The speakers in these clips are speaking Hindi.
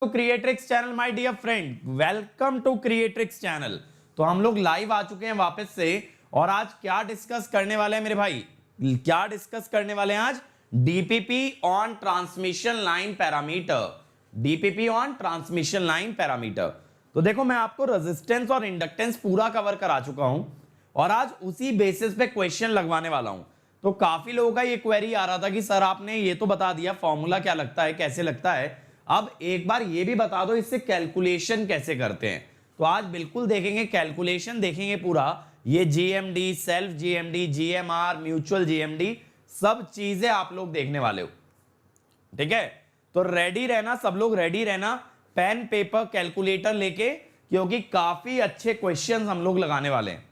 To Creatrix channel my dear friend, welcome to Creatrix channel. तो हम लोग लाइव आ चुके हैं वापस से और आज क्या डिस्कस करने वाले हैं मेरे भाई? क्या डिस्कस करने वाले हैं आज? DPP on transmission line parameter. DPP on transmission line parameter. तो देखो, मैं आपको रेजिस्टेंस और इंडक्टेंस पूरा कवर करा चुका हूं और आज उसी बेसिस पे क्वेश्चन लगवाने वाला हूं। तो काफी लोगों का ये क्वेरी आ रहा था कि सर आपने ये तो बता दिया फॉर्मूला क्या लगता है, कैसे लगता है, अब एक बार ये भी बता दो इससे कैलकुलेशन कैसे करते हैं। तो आज बिल्कुल देखेंगे, कैलकुलेशन देखेंगे पूरा। ये GMD, self GMD, GMR, mutual GMD, सब चीजें आप लोग देखने वाले हो। ठीक है, तो रेडी रहना, सब लोग रेडी रहना, पेन पेपर कैलकुलेटर लेके, क्योंकि काफी अच्छे क्वेश्चंस हम लोग लगाने वाले हैं।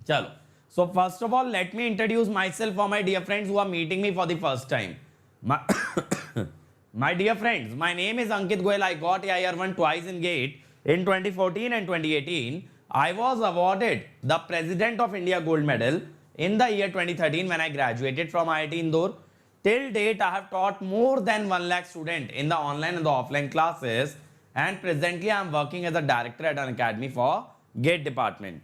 चलो, so first of all let me introduce myself for my dear friends who are meeting me for the first time. My dear friends, my name is Ankit Goyal. I got IR1 twice in GATE in 2014 and 2018. I was awarded the President of India Gold Medal in the year 2013 when I graduated from IIT Indore. Till date, I have taught more than 1 lakh students in the online and the offline classes, and presently I am working as a director at an academy for GATE department.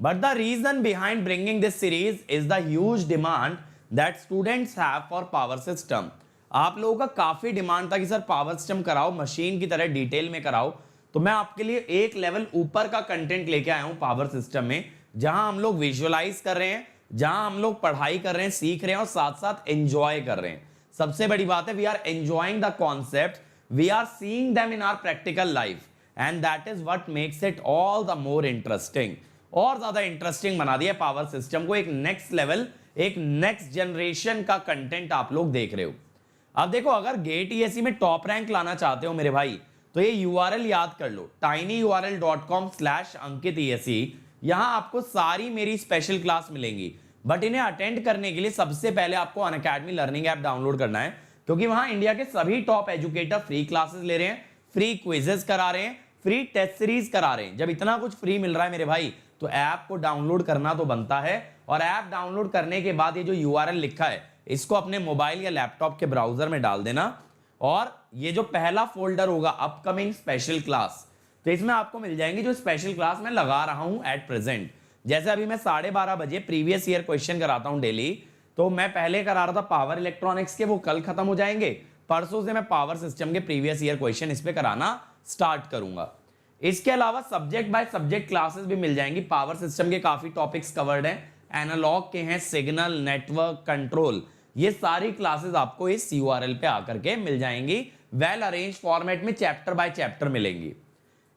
But the reason behind bringing this series is the huge demand that students have for power system. आप लोगों का काफी डिमांड था कि सर पावर सिस्टम कराओ, मशीन की तरह डिटेल में कराओ। तो मैं आपके लिए एक लेवल ऊपर का कंटेंट लेके आया हूं पावर सिस्टम में, जहां हम लोग विजुअलाइज कर रहे हैं, जहां हम लोग पढ़ाई कर रहे हैं, सीख रहे हैं और साथ साथ एंजॉय कर रहे हैं। सबसे बड़ी बात है, we are enjoying the concept, we are seeing them in our practical life, and that is what makes it all the more interesting. और ज्यादा इंटरेस्टिंग बना दिया पावर सिस्टम को, एक नेक्स्ट लेवल, एक नेक्स्ट जनरेशन का कंटेंट आप लोग देख रहे हो। अब देखो, अगर गेट ईएससी में टॉप रैंक लाना चाहते हो मेरे भाई, तो ये यूआरएल याद कर लो, tinyurl.com/ankitesc। यहां आपको सारी मेरी स्पेशल क्लास मिलेंगी, बट इन्हें अटेंड करने के लिए सबसे पहले आपको अनअकैडमी लर्निंग ऐप डाउनलोड करना है, क्योंकि वहां इंडिया के सभी टॉप एजुकेटर फ्री क्लासेस ले रहे हैं, फ्री क्विजेस करा रहे हैं, फ्री टेस्ट सीरीज करा रहे हैं। जब इतना कुछ फ्री मिल रहा है मेरे भाई, तो ऐप को डाउनलोड करना तो बनता है। और ऐप डाउनलोड करने के बाद ये जो यूआरएल लिखा है, इसको अपने मोबाइल या लैपटॉप के ब्राउजर में डाल देना, और ये जो पहला फोल्डर होगा अपकमिंग स्पेशल क्लास, तो इसमें आपको मिल जाएंगी जो स्पेशल क्लास मैं लगा रहा हूं एट प्रेजेंट। जैसे अभी मैं 12:30 बजे प्रीवियस ईयर क्वेश्चन कराता हूं डेली, तो मैं पहले करा रहा था पावर इलेक्ट्रॉनिक्स के, वो कल खत्म हो जाएंगे। परसों से मैं पावर सिस्टम के प्रीवियस ईयर क्वेश्चन इस पे कराना स्टार्ट करूंगा। इसके अलावा सब्जेक्ट बाय सब्जेक्ट क्लासेस भी मिल जाएंगी। पावर सिस्टम के काफी टॉपिक्स कवर्ड हैं, एनालॉग के हैं, सिग्नल, नेटवर्क, कंट्रोल, ये सारी क्लासेस आपको इस यूआरएल पे आकर के मिल जाएंगी। वेल अरेंज फॉर्मेट में चैप्टर बाय चैप्टर मिलेंगी।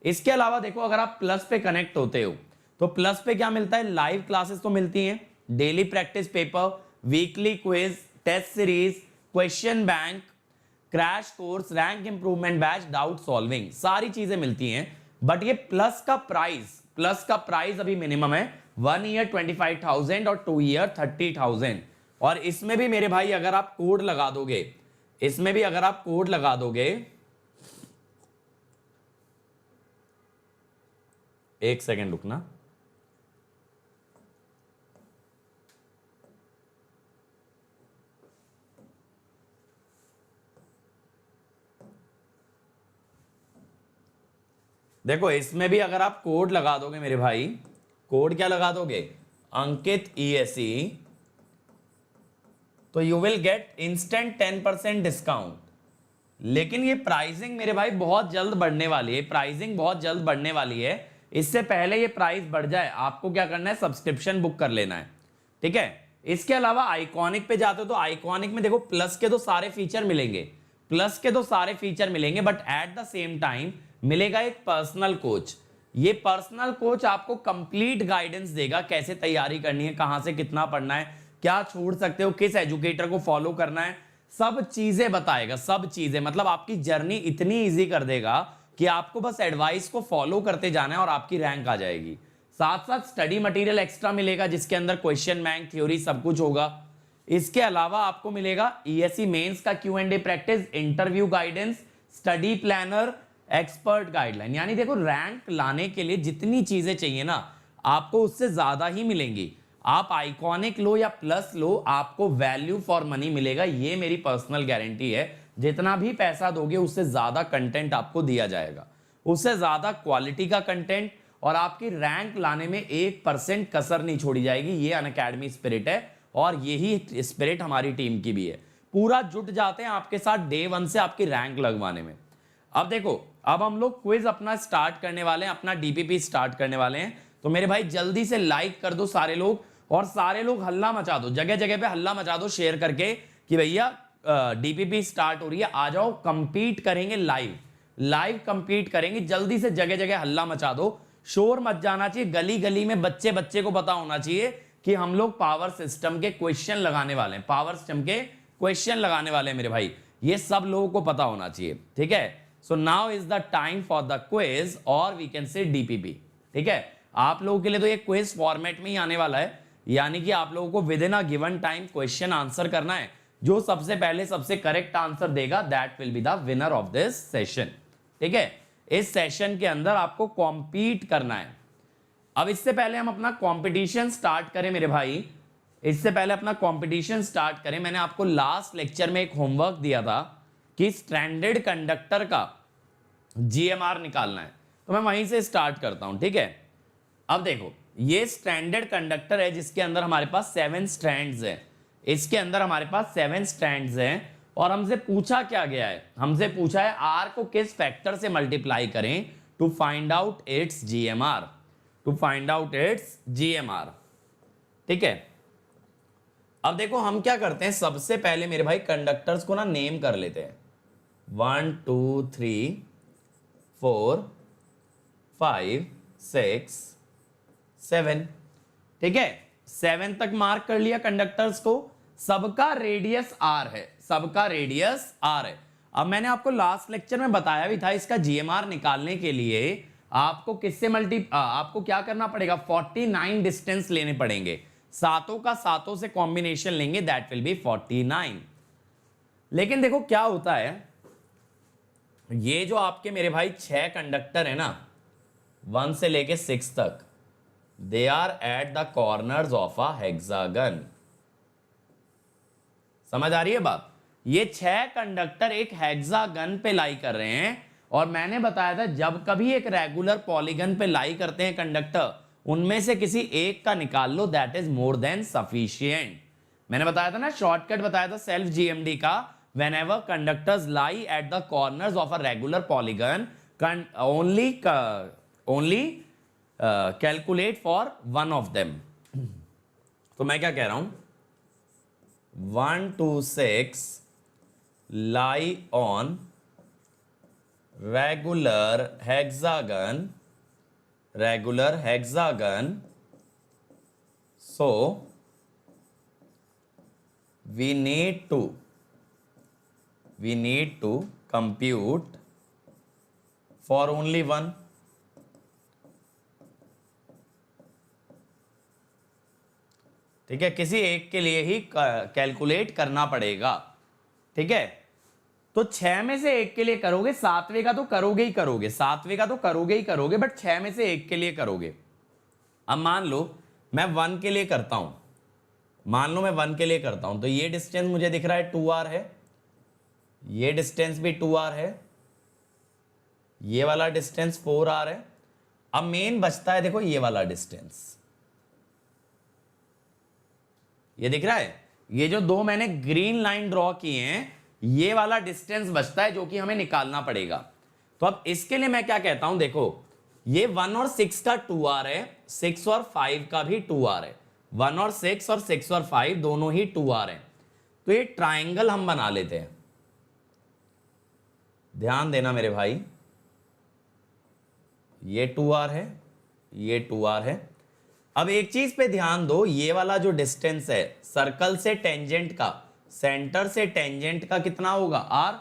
इसके अलावा देखो, अगर आप प्लस पे कनेक्ट होते हो तो प्लस पे क्या मिलता है? लाइव क्लासेस तो मिलती हैं, daily practice paper, weekly quiz, test series, question bank, crash course, rank improvement batch, doubt solving, सारी चीजें मिलती हैं। बट ये प्लस का प्राइस अभी मिनिमम है 1 ईयर 25,000 और 2 ईयर 30,000। और इसमें भी मेरे भाई अगर आप कोड लगा दोगे, एक सेकेंड रुकना। देखो, इसमें भी अगर आप कोड लगा दोगे मेरे भाई, कोड क्या लगा दोगे? अंकित ईएससी, तो you will get instant 10% discount. लेकिन ये प्राइसिंग मेरे भाई बहुत जल्द बढ़ने वाली है, इससे पहले ये प्राइस बढ़ जाए आपको क्या करना है? सब्सक्रिप्शन बुक कर लेना है। ठीक है, इसके अलावा आइकॉनिक पे जाते हो तो आइकॉनिक में देखो प्लस के तो सारे फीचर मिलेंगे, but at the same time मिलेगा एक पर्सनल कोच। ये पर्सनल कोच आपको कंप्लीट गाइडेंस देगा, कैसे तैयारी करनी है, कहां से कितना पढ़ना है, क्या छोड़ सकते हो, किस एजुकेटर को फॉलो करना है, सब चीजें बताएगा। सब चीजें मतलब आपकी जर्नी इतनी इजी कर देगा कि आपको बस एडवाइस को फॉलो करते जाना है और आपकी रैंक आ जाएगी। साथ साथ स्टडी मटेरियल एक्स्ट्रा मिलेगा, जिसके अंदर क्वेश्चन बैंक, थ्योरी सब कुछ होगा। इसके अलावा आपको मिलेगा ईएससी मेंस का Q&A practice, interview guidance, study planner, expert guideline. यानी देखो, रैंक लाने के लिए जितनी चीजें चाहिए ना, आपको उससे ज्यादा ही मिलेंगी। आप आइकॉनिक लो या प्लस लो, आपको वैल्यू फॉर मनी मिलेगा, ये मेरी पर्सनल गारंटी है। जितना भी पैसा दोगे उससे ज्यादा कंटेंट आपको दिया जाएगा, उससे ज्यादा क्वालिटी का कंटेंट, और आपकी रैंक लाने में 1% कसर नहीं छोड़ी जाएगी। ये अनअकैडमी स्पिरिट है और यही स्पिरिट हमारी टीम की भी है। पूरा जुट जाते हैं आपके साथ डे 1 से आपकी रैंक लगवाने में। अब देखो, अब हम लोग क्विज अपना स्टार्ट करने वाले हैं, अपना डीपीपी स्टार्ट करने वाले हैं। तो मेरे भाई जल्दी से लाइक कर दो सारे लोग, और सारे लोग हल्ला मचा दो, जगह जगह पे हल्ला मचा दो शेयर करके कि भैया डीपीपी स्टार्ट हो रही है, आ जाओ, कंपीट करेंगे, लाइव कंपीट करेंगे। जल्दी से जगह जगह हल्ला मचा दो, शोर मत जाना चाहिए, गली गली में बच्चे बच्चे को पता होना चाहिए कि हम लोग पावर सिस्टम के क्वेश्चन लगाने वाले हैं, पावर सिस्टम के क्वेश्चन लगाने वाले हैं मेरे भाई, ये सब लोगों को पता होना चाहिए। ठीक है, so now is the time for the quiz, और वी कैन से डीपीपी। ठीक है, आप लोगों के लिए तो ये क्विज फॉर्मेट में ही आने वाला है, यानी कि आप लोगों को with in a given time question answer करना है। जो सबसे पहले सबसे करेक्ट आंसर देगा that will be the winner of this session. ठीक है, इस सेशन के अंदर आपको कॉम्पीट करना है। अब इससे पहले हम अपना कंपटीशन स्टार्ट करें मेरे भाई, इससे पहले अपना कंपटीशन स्टार्ट करें, मैंने आपको लास्ट लेक्चर में एक होमवर्क दिया था कि स्ट्रैंडेड कंडक्टर का जीएमआर निकालना है, तो मैं वहीं से स्टार्ट करता हूं। ठीक है, अब देखो, ये स्ट्रैंडेड कंडक्टर है जिसके अंदर हमारे पास 7 स्ट्रैंड्स हैं, इसके अंदर हमारे पास 7 स्ट्रैंड्स हैं, और हमसे पूछा क्या गया है, हमसे पूछा है आर को किस फैक्टर से मल्टीप्लाई करें to find out its GMR, to find out its GMR. ठीक है, अब देखो हम क्या करते हैं, सबसे पहले मेरे भाई कंडक्टर्स को ना नेम कर लेते हैं, 1 2 3 4 5 6 7। ठीक है, 7 तक मार्क कर लिया कंडक्टर्स को, सबका रेडियस आर है, सबका रेडियस आर है। अब मैंने आपको लास्ट लेक्चर में बताया भी था, इसका जीएमआर निकालने के लिए आपको किससे आपको क्या करना पड़ेगा, 49 डिस्टेंस लेने पड़ेंगे, सातों का सातों से कॉम्बिनेशन लेंगे, दैट विल बी 49। लेकिन देखो क्या होता है, ये जो आपके मेरे भाई 6 कंडक्टर है ना, 1 से लेके 6 तक, they are at the corners of a hexagon. समझ आ रही है बात, ये 6 कंडक्टर एक हेक्सागन पे लाई कर रहे हैं, और मैंने बताया था जब कभी एक रेगुलर पॉलीगन पे लाई करते हैं कंडक्टर, उनमें से किसी एक का निकाल लो, that is more than sufficient. मैंने बताया था ना, शॉर्टकट बताया था सेल्फ जीएमडी का, whenever conductors lie at the corners of a regular polygon only calculate for one of them. तो मैं क्या कह रहा हूं, 1 2 6 lie on regular hexagon, so we need to compute for only one। ठीक है, किसी एक के लिए ही कैलकुलेट करना पड़ेगा। ठीक है, तो 6 में से एक के लिए करोगे, 7वें का तो करोगे ही करोगे, 7वें का तो करोगे ही करोगे, बट 6 में से एक के लिए करोगे। अब मान लो मैं 1 के लिए करता हूं, मान लो मैं 1 के लिए करता हूं, तो ये डिस्टेंस मुझे दिख रहा है 2r है, ये डिस्टेंस भी 2r है, ये वाला डिस्टेंस 4r है। अब मेन बचता है देखो ये वाला डिस्टेंस, ये दिख रहा है, ये जो दो मैंने ग्रीन लाइन ड्रॉ किए हैं, ये वाला डिस्टेंस बचता है जो कि हमें निकालना पड़ेगा। तो अब इसके लिए मैं क्या कहता हूं, देखो ये 1 और 6 का 2r है, 6 और 5 का भी 2r है, 1 और 6 और 6 और 5 दोनों ही 2r है। तो ये ट्राइंगल हम बना लेते हैं, ध्यान देना मेरे भाई, ये 2r है, ये 2r है। अब एक चीज पे ध्यान दो, ये वाला जो डिस्टेंस है सर्कल से टेंजेंट का, सेंटर से टेंजेंट का कितना होगा, r,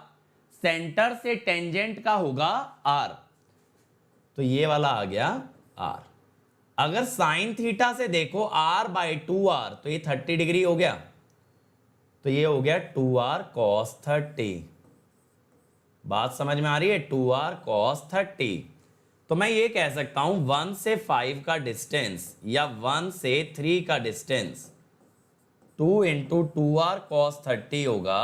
सेंटर से टेंजेंट का होगा r, तो ये वाला आ गया r। अगर साइन थीटा से देखो r/2r, तो ये 30 डिग्री हो गया, तो ये हो गया 2r cos 30। बात समझ में आ रही है, 2r cos 30। तो मैं ये कह सकता हूं 1 से 5 का डिस्टेंस या 1 से 3 का डिस्टेंस 2 × 2r cos 30 होगा,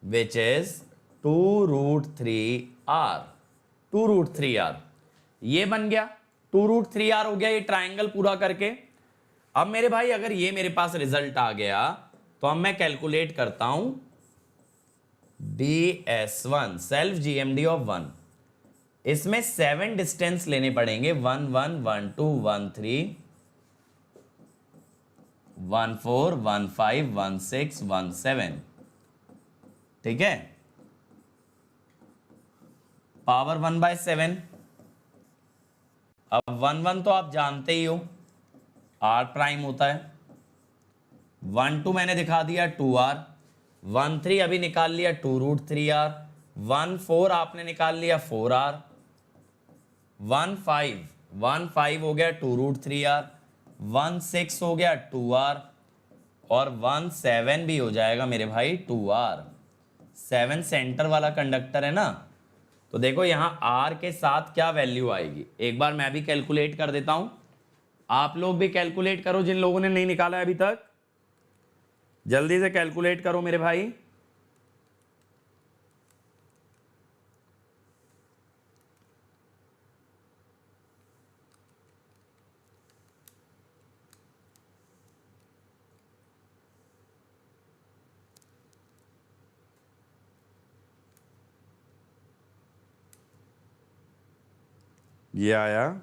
विच इज 2√3r, 2√3r ये बन गया, 2√3r हो गया ये ट्राइंगल पूरा करके। अब मेरे भाई अगर ये मेरे पास रिजल्ट आ गया तो अब मैं कैलकुलेट करता हूं DS1 सेल्फ GMD ऑफ 1। इसमें 7 डिस्टेंस लेने पड़ेंगे, 1 1 1 2 1 3 1 4 1 5 1 6 1 7, ठीक है, पावर 1/7। अब 1 1 तो आप जानते ही हो r प्राइम होता है, 1 2 मैंने दिखा दिया 2r, 1 3 अभी निकाल लिया 2√3r, 1 4 आपने निकाल लिया 4r, 1 5 हो गया 2√3r, 1 6 हो गया 2r और 1 7 भी हो जाएगा मेरे भाई 2r। 7 सेंटर वाला कंडक्टर है ना, तो देखो यहां r के साथ क्या वैल्यू आएगी, एक बार मैं भी कैलकुलेट कर देता हूं, आप लोग भी कैलकुलेट करो, जिन लोगों ने नहीं निकाला है अभी तक जल्दी से कैलकुलेट करो मेरे भाई। ये आया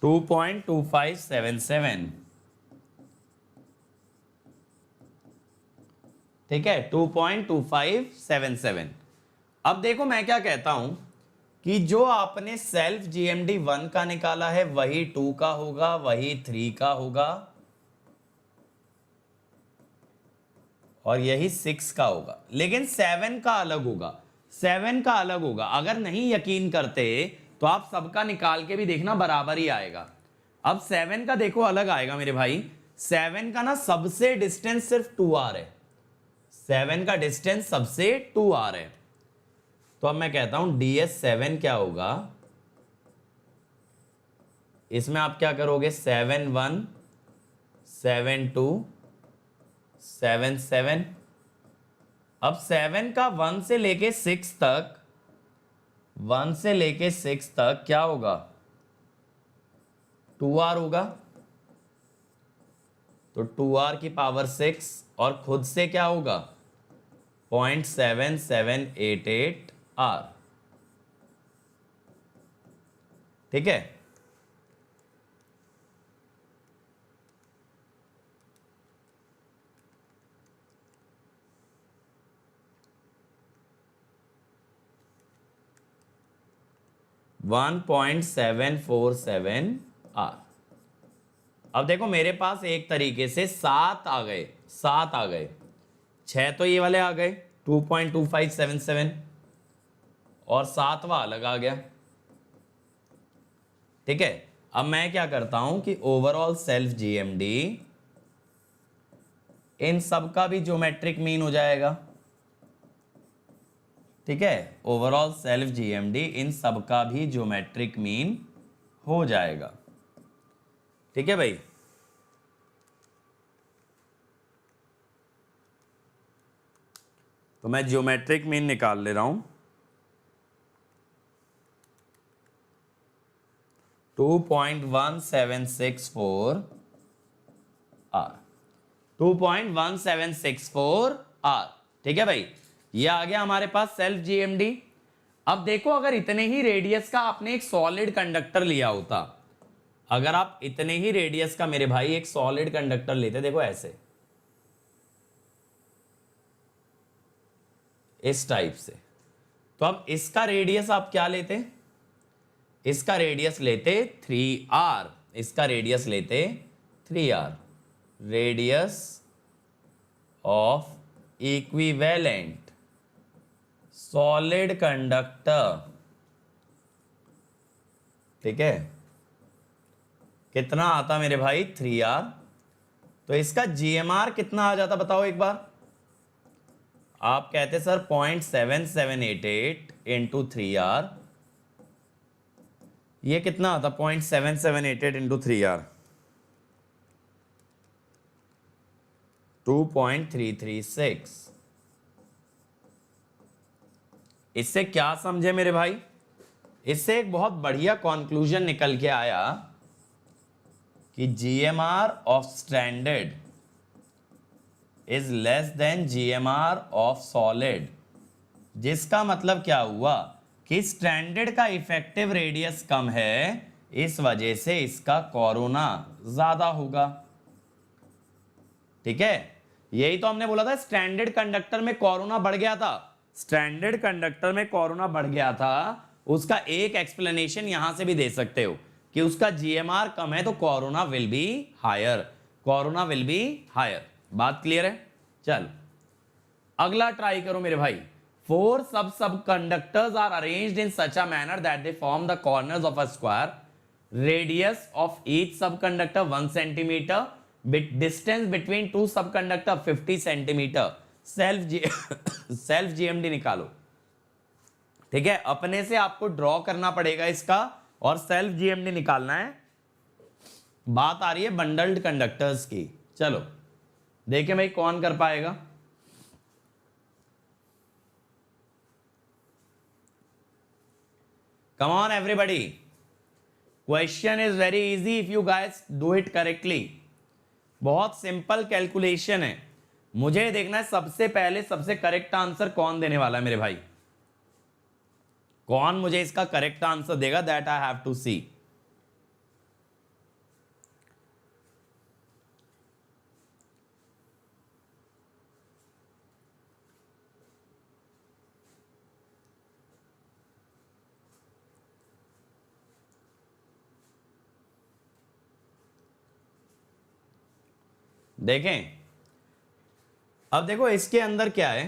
2.2577, ठीक है 2.2577। अब देखो मैं क्या कहता हूं कि जो आपने सेल्फ GMD 1 का निकाला है वही 2 का होगा, वही 3 का होगा और यही 6 का होगा, लेकिन 7 का अलग होगा, 7 का अलग होगा। अगर नहीं यकीन करते तो आप सबका निकाल के भी देखना, बराबर ही आएगा। अब 7 का देखो अलग आएगा मेरे भाई, 7 का ना सबसे डिस्टेंस सिर्फ 2r है, 7 का डिस्टेंस सबसे 2r है। तो अब मैं कहता हूं DS7 क्या होगा, इसमें आप क्या करोगे 7 1 7 2 7 7। अब 7 का 1 से लेके 6 तक, 1 से लेके 6 तक क्या होगा 2r होगा, तो 2r की पावर 6 और खुद से क्या होगा 0.7788r, ठीक है। One 1.747r। अब देखो मेरे पास एक तरीके से 7 आ गए, 7 आ गए, 6 तो ये वाले आ गए 2.2577 और 7वां अलग आ गया, ठीक है। अब मैं क्या करता हूं कि ओवरऑल सेल्फ GMD इन सब का भी ज्योमेट्रिक मीन हो जाएगा, ठीक है, ओवरऑल सेल्फ GMD इन सब का भी ज्योमेट्रिक मीन हो जाएगा, ठीक है भाई। तो मैं ज्योमेट्रिक मीन निकाल ले रहा हूं, 2.1764r, 2.1764r, ठीक है भाई। ये आ गया हमारे पास सेल्फ GMD। अब देखो अगर इतने ही रेडियस का आपने एक सॉलिड कंडक्टर लिया होता, अगर आप इतने ही रेडियस का मेरे भाई एक सॉलिड कंडक्टर लेते, देखो ऐसे इस टाइप से, तो अब इसका रेडियस आप क्या लेते, इसका रेडियस लेते 3r, इसका रेडियस लेते 3r, radius of equivalent solid conductor, ठीक है, कितना आता मेरे भाई 3r। तो इसका GMR कितना आ जाता बताओ एक बार, आप कहते सर 0.7788 इंटू 3R, ये कितना आता 0.7788 इंटू 3R, 2.336। इससे क्या समझे मेरे भाई? इससे एक बहुत बढ़िया कंक्लूजन निकल के आया कि GMR of stranded is less than GMR of solid, जिसका मतलब क्या हुआ कि स्ट्रैंडेड का इफेक्टिव रेडियस कम है, इस वजह से इसका कोरोना ज्यादा होगा। ठीक है, यही तो हमने बोला था, स्ट्रैंडेड कंडक्टर में कोरोना बढ़ गया था, स्ट्रैंडेड कंडक्टर में कोरोना बढ़ गया था। उसका एक एक्सप्लेनेशन यहां से भी दे सकते हो कि उसका GMR कम है तो corona will be higher, corona will be higher. बात क्लियर है? चल अगला ट्राई करो मेरे भाई। 4 sub conductors are arranged in such a manner that they form the corners of a square, radius of each sub conductor 1 centimetre, distance between 2 sub conductor 50 centimetre. Self GMD निकालो। ठीक है, अपने से आपको ड्रॉ करना पड़ेगा इसका और सेल्फ GMD निकालना है। बात आ रही है बंडल्ड कंडक्टर्स की। चलो देखिए भाई कौन कर पाएगा। Come on everybody, question is very easy if you guys do it correctly. बहुत सिंपल कैलकुलेशन है, मुझे देखना है सबसे पहले सबसे करेक्ट आंसर कौन देने वाला है मेरे भाई, कौन मुझे इसका करेक्ट आंसर देगा, दैट आई हैव टू सी। देखें, अब देखो इसके अंदर क्या है,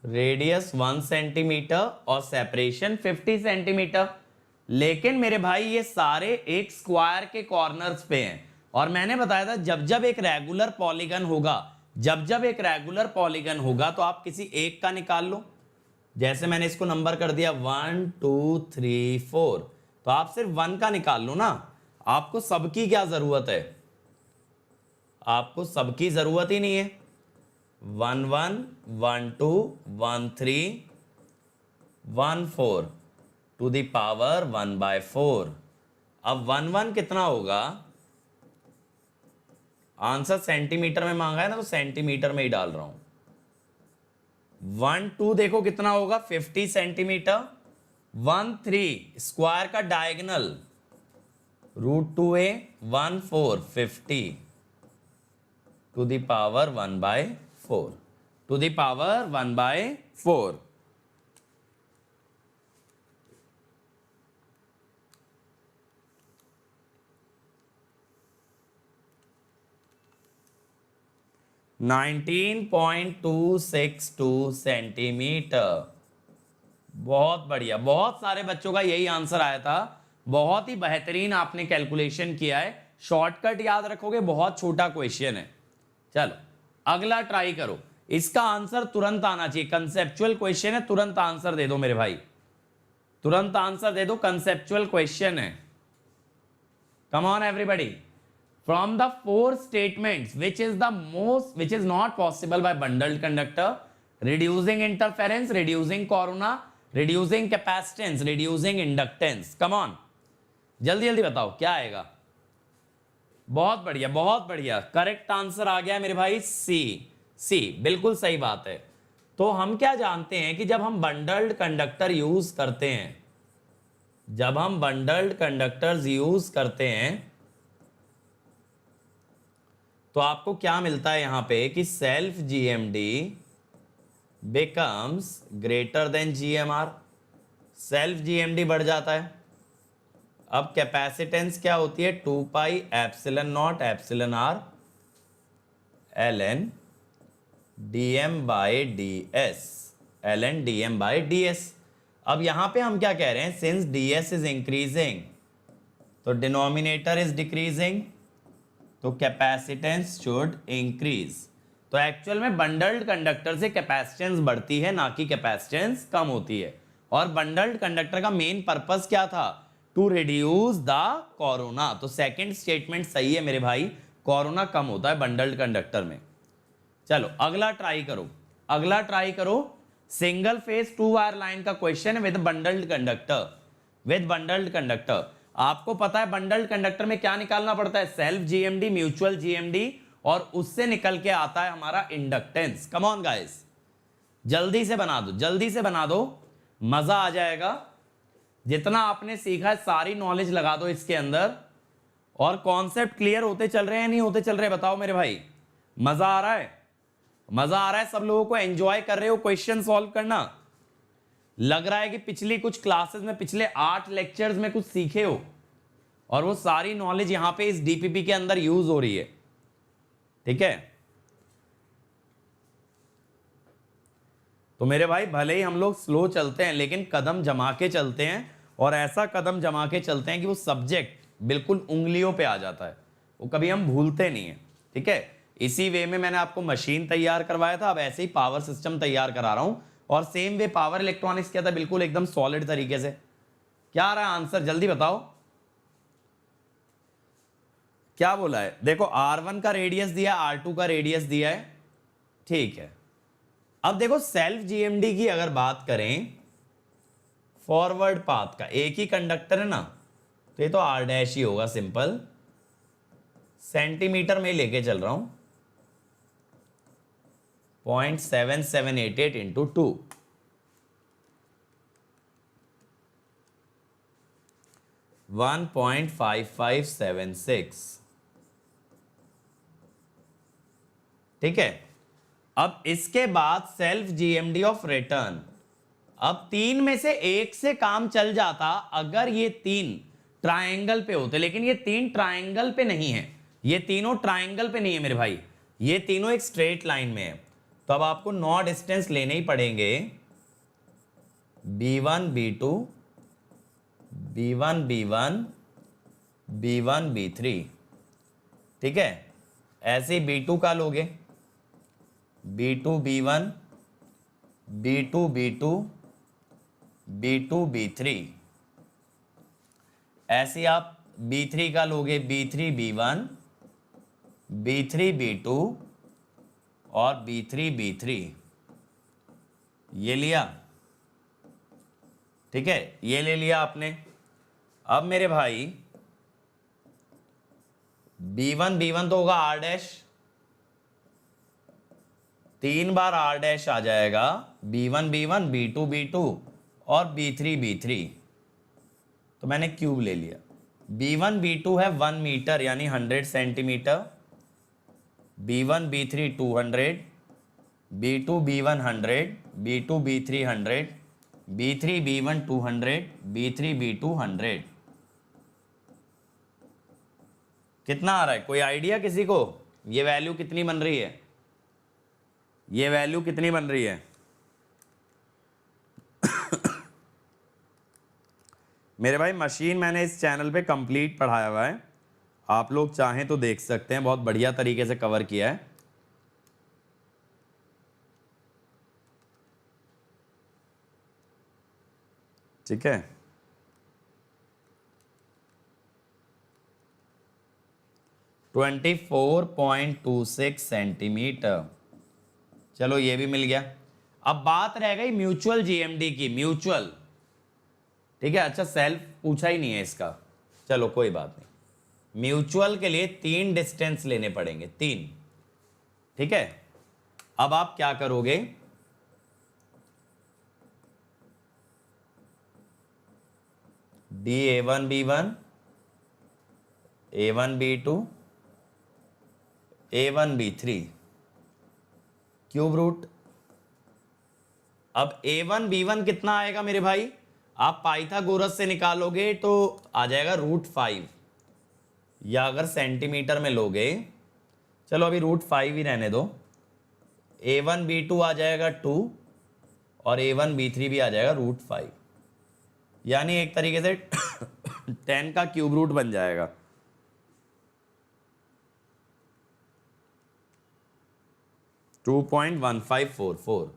रेडियस 1 सेंटीमीटर और सेपरेशन 50 सेंटीमीटर। लेकिन मेरे भाई ये सारे एक स्क्वायर के कॉर्नर्स पे हैं, और मैंने बताया था जब जब एक रेगुलर पॉलीगन होगा, जब जब एक रेगुलर पॉलीगन होगा तो आप किसी एक का निकाल लो। जैसे मैंने इसको नंबर कर दिया 1 2 3 4, तो आप सिर्फ 1 का निकाल लो ना, आपको सबकी क्या जरूरत है, आपको सबकी जरूरत ही नहीं है। 1 1 1 2 1 3 1 4 टू द पावर 1/4। अब 1 1 कितना होगा, आंसर सेंटीमीटर में मांगा है ना, तो सेंटीमीटर में ही डाल रहा हूं। 1 2 देखो कितना होगा 50 सेंटीमीटर। 1 3 स्क्वायर का diagonal √2a 1 4 50 to the power 1/4, to the power 1/4। (19.262 centimetre. बहुत बढ़िया, बहुत सारे बच्चों का यही आंसर आया था, बहुत ही बेहतरीन आपने कैलकुलेशन किया है। शॉर्टकट याद रखोगे, बहुत छोटा क्वेश्चन है। चलो अगला ट्राई करो, इसका आंसर तुरंत आना चाहिए, कंसेप्चुअल क्वेश्चन है, तुरंत आंसर दे दो मेरे भाई, तुरंत आंसर दे दो, कंसेप्चुअल क्वेश्चन है। Come on everybody, from the 4 statements which is not possible by bundled conductor: reducing interference, reducing corona, reducing capacitance, reducing inductance। come on जल्दी जल्दी बताओ क्या आएगा। बहुत बढ़िया, बहुत बढ़िया, करेक्ट आंसर आ गया मेरे भाई, सी बिल्कुल सही बात है। तो हम क्या जानते हैं कि जब हम बंडल्ड कंडक्टर यूज करते हैं, जब हम बंडल्ड कंडक्टर्स यूज करते हैं तो आपको क्या मिलता है यहां पे कि self GMD becomes greater than GMR, self GMD बढ़ जाता है। अब कैपेसिटेंस क्या होती है, 2 pi epsilon not epsilon R ln dm by D S, ln dm by D S. अब यहां पे हम क्या कह रहे हैं, सिंस ds इज इंक्रीजिंग तो डिनोमिनेटर इज डिक्रीजिंग, तो कैपेसिटेंस शुड इंक्रीज। तो एक्चुअल में बंडल्ड कंडक्टर से कैपेसिटेंस बढ़ती है, ना कि कैपेसिटेंस कम होती है। और बंडल्ड कंडक्टर का मेन पर्पस क्या था, टू रिड्यूस द कोरोना। तो सेकंड स्टेटमेंट सही है मेरे भाई, कोरोना कम होता है बंडल्ड कंडक्टर में। चलो अगला ट्राई करो, अगला ट्राई करो। सिंगल फेज 2 वायर लाइन का question with bundled conductor, with bundled conductor. आपको पता है बंडल्ड कंडक्टर में क्या निकालना पड़ता है, सेल्फ जीएमडी, म्यूचुअल जीएमडी, और उससे निकल के आता है हमारा इंडक्टेंस। कम ऑन गाइस, जल्दी से बना दो, जल्दी से बना दो, मजा आ जाएगा। जितना आपने सीखा है सारी नॉलेज लगा दो इसके अंदर। और कॉन्सेप्ट क्लियर होते चल रहे हैं नहीं होते चल रहे, बताओ मेरे भाई। मजा आ रहा है, मजा आ रहा है, सब लोगों को एंजॉय कर रहे हो क्वेश्चन सॉल्व करना। लग रहा है कि पिछली कुछ क्लासेस में, पिछले 8 लेक्चर्स में कुछ सीखे हो, और वो सारी नॉलेज यहां पे इस डीपीपी के अंदर यूज हो रही है। ठीक है, तो मेरे भाई भले ही हम लोग स्लो चलते हैं लेकिन कदम जमा के चलते हैं, और ऐसा कदम जमा के चलते हैं कि वो सब्जेक्ट बिल्कुल उंगलियों पे आ जाता है, वो कभी हम भूलते नहीं है। ठीक है, इसी वे में मैंने आपको मशीन तैयार करवाया था, अब ऐसे ही पावर सिस्टम तैयार करा रहा हूं, और सेम वे पावर इलेक्ट्रॉनिक्स क्या था, बिल्कुल एकदम सॉलिड तरीके से। क्या आ रहा है आंसर, जल्दी बताओ क्या बोला है। देखो R1 का रेडियस दिया है, R2 का रेडियस दिया है। ठीक है, अब देखो सेल्फ जीएमडी की अगर बात करें, फॉरवर्ड पाथ का, एक ही कंडक्टर है ना, तो ये तो R डैश ही होगा, सिंपल। सेंटीमीटर में लेके चल रहा हूं, 0.7788 इंटू 2, 1.5576। ठीक है, अब इसके बाद सेल्फ जीएमडी ऑफ रिटर्न। अब 3 में से एक से काम चल जाता अगर ये 3 ट्रायंगल पे होते, लेकिन ये 3 ट्रायंगल पे नहीं है, ये तीनों ट्रायंगल पे नहीं है मेरे भाई, ये तीनों एक स्ट्रेट लाइन में है। तो अब आपको 9 डिस्टेंस लेने ही पड़ेंगे, B1 B2 B1 B1 B1 B3। ठीक है, ऐसे B2 का लोगे, B2 B1 B2 B2 B2 B3। ऐसे आप B3 का लोगे, B3 B1 B3 B2 और B3 B3। ये लिया, ठीक है, ये ले लिया आपने। अब मेरे भाई B1 B1 तो होगा R डैश, 3 बार R डैश आ जाएगा, B1 B1 B2 B2 और B3 B3। तो मैंने क्यूब ले लिया। B1 B2 है 1 मीटर यानी 100 centimetre, B1 B3 200, B2 B1 100, B2 B3 100, B3 B1 200, B3 B2 100। कितना आ रहा है, कोई आइडिया किसी को, ये वैल्यू कितनी बन रही है, ये वैल्यू कितनी बन रही है? मेरे भाई मशीन मैंने इस चैनल पे कंप्लीट पढ़ाया हुआ है, आप लोग चाहें तो देख सकते हैं, बहुत बढ़िया तरीके से कवर किया है। ठीक है, ट्वेंटी 24.26 सेंटीमीटर। चलो ये भी मिल गया। अब बात रह गई म्यूचुअल जीएमडी की, म्यूचुअल। ठीक है, अच्छा सेल्फ पूछा ही नहीं है इसका, चलो कोई बात नहीं। म्यूचुअल के लिए 3 डिस्टेंस लेने पड़ेंगे, 3। ठीक है, अब आप क्या करोगे, A1 B1 A1 B2 A1 B3 cube root. अब A1 B1 कितना आएगा मेरे भाई, आप पाइथागोरस से निकालोगे तो आ जाएगा √5, या अगर सेंटीमीटर में लोगे चलो अभी √5 ही रहने दो। A1B2 आ जाएगा 2 और A1B3 भी आ जाएगा √5, यानी एक तरीके से 10 का क्यूब रूट बन जाएगा। $2.1544।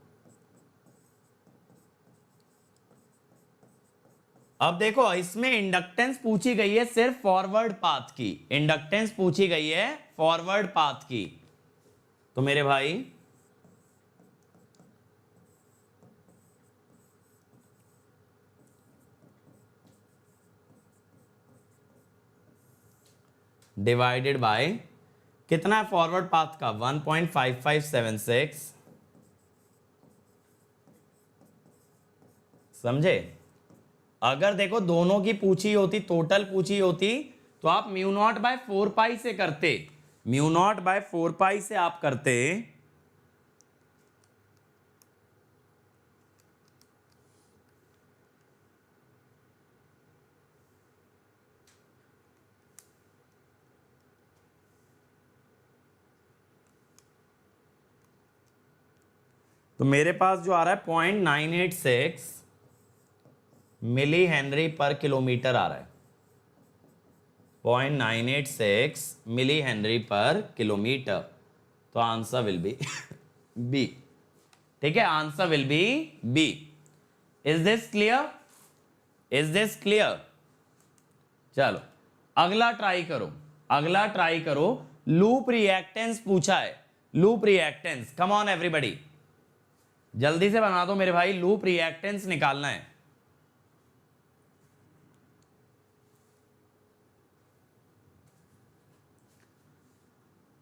अब देखो इसमें इंडक्टेंस पूछी गई है सिर्फ फॉरवर्ड पाथ की, इंडक्टेंस पूछी गई है फॉरवर्ड पाथ की। तो मेरे भाई डिवाइडेड बाय कितना है फॉरवर्ड पाथ का 1.5576, समझे। अगर देखो दोनों की पूछी होती, टोटल पूछी होती, तो आप μ0/4 से करते, μ0/4 से आप करते। तो मेरे पास जो आ रहा है 0.986 मिली हेनरी पर किलोमीटर आ रहा है, 0.986 मिली हेनरी पर किलोमीटर। तो आंसर विल बी बी। ठीक है, answer will be B. Is this clear? Is this clear? चलो अगला ट्राई करो, अगला ट्राई करो। लूप रिएक्टेंस पूछा है, loop reactance. Come on everybody, जल्दी से बना दो मेरे भाई, लूप रिएक्टेंस निकालना है।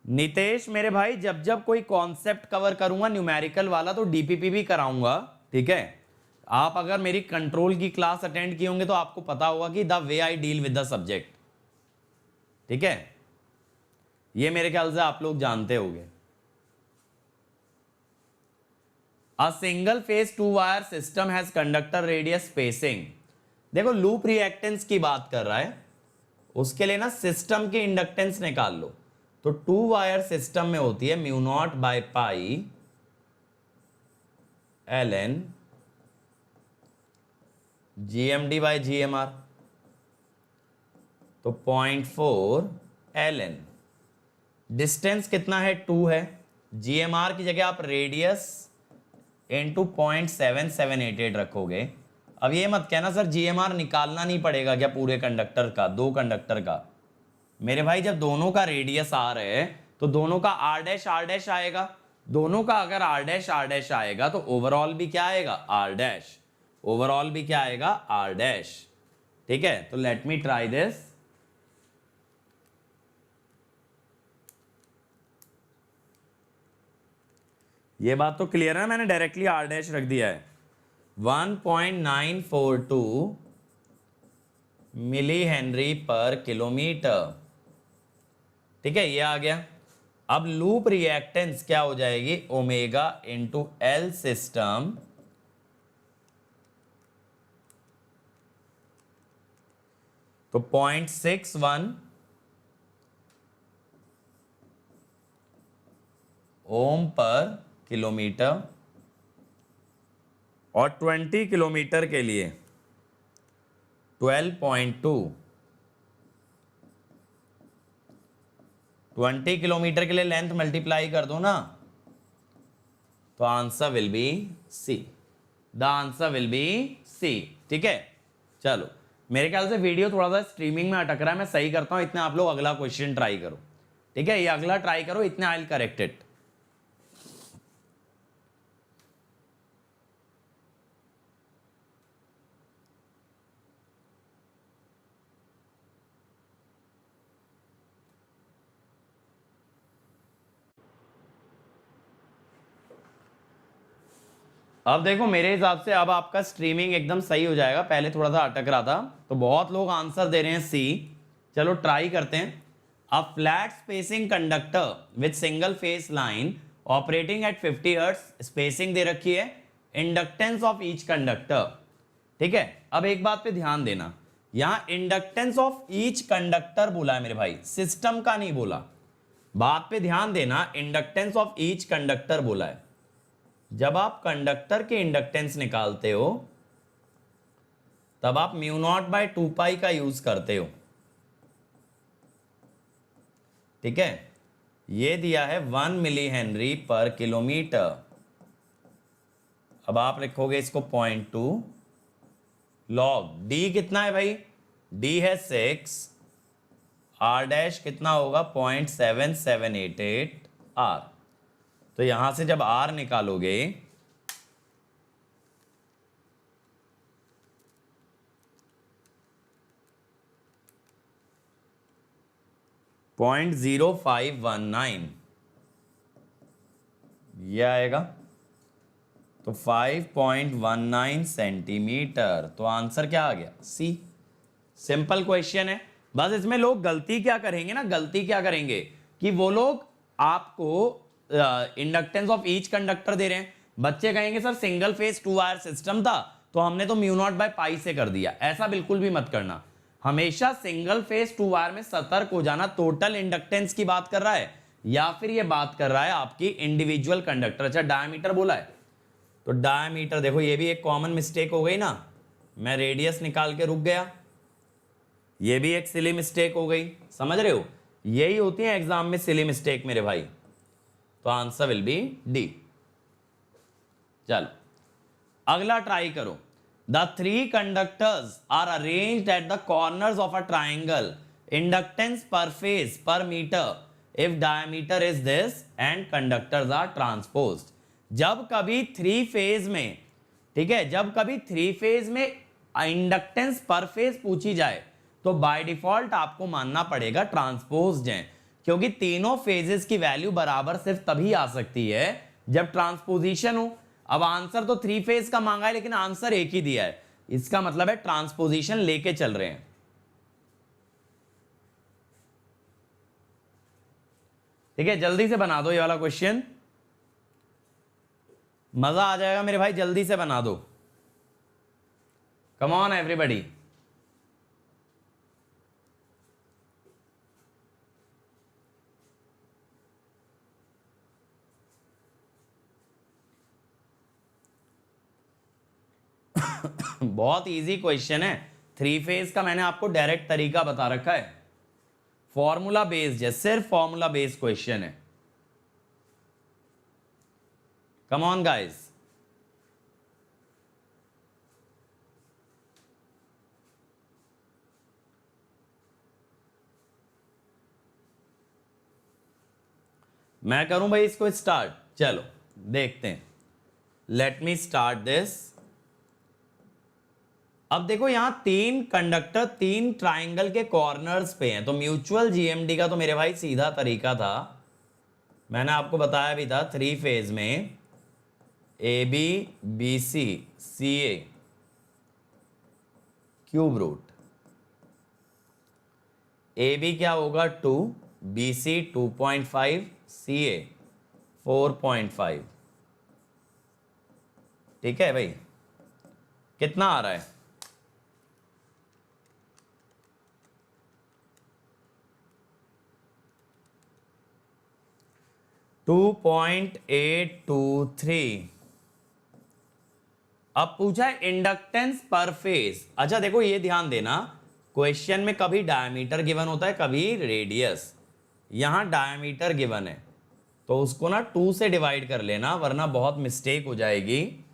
नितेश मेरे भाई, जब जब कोई कॉन्सेप्ट कवर करूंगा न्यूमेरिकल वाला तो डीपीपी भी कराऊंगा, ठीक है। आप अगर मेरी कंट्रोल की क्लास अटेंड किए होंगे तो आपको पता होगा कि the way I deal with the subject, ठीक है। ये मेरे ख्याल से आप लोग जानते होंगे। A single phase 2 wire system has conductor radius spacing. देखो लूप रिएक्टेंस की बात कर रहा है, उसके लिए ना सिस्टम की इंडक्टेंस निकाल लो। तो 2 वायर सिस्टम में होती है μ0/π ln GMD/GMR। तो 0.4 ln, डिस्टेंस कितना है 2 है, GMR की जगह आप रेडियस इंटू 0.7788 रखोगे। अब ये मत कहना सर GMR निकालना नहीं पड़ेगा क्या पूरे कंडक्टर का, 2 कंडक्टर का। मेरे भाई जब दोनों का रेडियस R है तो दोनों का R' आएगा, दोनों का अगर R' आएगा तो ओवरऑल भी क्या आएगा R', ओवरऑल भी क्या आएगा R'। ठीक है, तो लेट मी ट्राई दिस। ये बात तो क्लियर है, मैंने डायरेक्टली R' रख दिया है। 1.942 मिली हेनरी पर किलोमीटर, ठीक है, ये आ गया। अब लूप रिएक्टेंस क्या हो जाएगी, ओमेगा इंटू एल सिस्टम तो 0.61 ओम पर किलोमीटर, और 20 किलोमीटर के लिए 12.2। 20 किलोमीटर के लिए लेंथ मल्टीप्लाई कर दो ना, तो answer will be C. The answer will be C. ठीक है, चलो मेरे ख्याल से वीडियो थोड़ा सा स्ट्रीमिंग में अटक रहा है, मैं सही करता हूं। इतने आप लोग अगला क्वेश्चन ट्राई करो, ठीक है, ये अगला ट्राई करो, इतने आई विल करेक्ट इट। अब देखो मेरे हिसाब से अब आपका स्ट्रीमिंग एकदम सही हो जाएगा, पहले थोड़ा सा अटक रहा था। तो बहुत लोग आंसर दे रहे हैं सी। चलो ट्राई करते हैं। A flat spacing conductor with single phase line operating at 50 hertz, spacing दे रखी है, इंडक्टेंस ऑफ ईच कंडक्टर। ठीक है, अब एक बात पे ध्यान देना, यहां इंडक्टेंस ऑफ ईच कंडक्टर बोला है मेरे भाई, सिस्टम का नहीं बोला। बात पे ध्यान देना, इंडक्टेंस ऑफ ईच कंडक्टर बोला है। जब आप कंडक्टर के इंडक्टेंस निकालते हो तब आप म्यू नॉट बाय 2 पाई का यूज करते हो, ठीक है। ये दिया है 1 मिली हेनरी पर किलोमीटर। अब आप लिखोगे इसको 0.2 लॉग डी कितना है भाई, डी है 6, आर डैश कितना होगा 0.7788 आर। तो यहां से जब आर निकालोगे 0.0519 ये आएगा, तो 5.19 सेंटीमीटर। तो आंसर क्या आ गया, सी। सिंपल क्वेश्चन है। बस इसमें लोग गलती क्या करेंगे ना, गलती क्या करेंगे कि वो लोग आपको इंडक्टेंस ऑफ ईच कंडक्टर दे रहे हैं, बच्चे कहेंगे sir single phase 2 wire system था तो हमने तो म्यू नॉट बाय पाई से कर दिया। ऐसा बिल्कुल भी मत करना। हमेशा सिंगल फेज 2 वायर में सतर्क हो जाना, टोटल इंडक्टेंस की बात कर रहा है या फिर ये बात कर रहा है आपकी इंडिविजुअल कंडक्टर। अच्छा डायमीटर बोला है तो डायमीटर देखो, ये भी एक कॉमन मिस्टेक हो गई ना, मैं रेडियस निकाल के रुक गया, ये भी एक सिली मिस्टेक हो गई। समझ रहे हो, यही होती है एग्जाम में सिली मिस्टेक मेरे भाई। तो आंसर विल बी डी। चलो अगला ट्राई करो। The 3 conductors are arranged at the corners of a triangle, inductance per phase per meter if diameter is this and conductors are transposed. जब कभी 3 फेज में, ठीक है, जब कभी 3 फेज में इंडक्टेंस पर फेज पूछी जाए तो बाय डिफॉल्ट आपको मानना पड़ेगा ट्रांसपोज्ड हैं, क्योंकि तीनों फेजेस की वैल्यू बराबर सिर्फ तभी आ सकती है जब ट्रांसपोजिशन हो। अब आंसर तो 3 फेज का मांगा है लेकिन आंसर एक ही दिया है, इसका मतलब है ट्रांसपोजिशन लेके चल रहे हैं। ठीक है, जल्दी से बना दो ये वाला क्वेश्चन, मजा आ जाएगा मेरे भाई, जल्दी से बना दो। Come on everybody. बहुत इजी क्वेश्चन है, 3 फेज का मैंने आपको डायरेक्ट तरीका बता रखा है, फॉर्मूला बेस्ड है, सिर्फ फॉर्मूला बेस्ड क्वेश्चन है। Come on guys. मैं करूं भाई इसको स्टार्ट, चलो देखते हैं। Let me start this. अब देखो यहां 3 कंडक्टर 3 ट्राइंगल के कॉर्नर्स पे हैं, तो म्यूचुअल जीएमडी का तो मेरे भाई सीधा तरीका था, मैंने आपको बताया भी था 3 फेज में A B B C C A cube root, A B क्या होगा 2, बी सी 2.5, सी ए 4.5। ठीक है भाई, कितना आ रहा है, $2.823। अब पूछा है इंडक्टेंस पर फेज। अच्छा देखो ये ध्यान देना, क्वेश्चन में कभी डायमीटर गिवन होता है कभी रेडियस, यहां डायमीटर गिवन है तो उसको ना 2 से डिवाइड कर लेना वरना बहुत मिस्टेक हो जाएगी।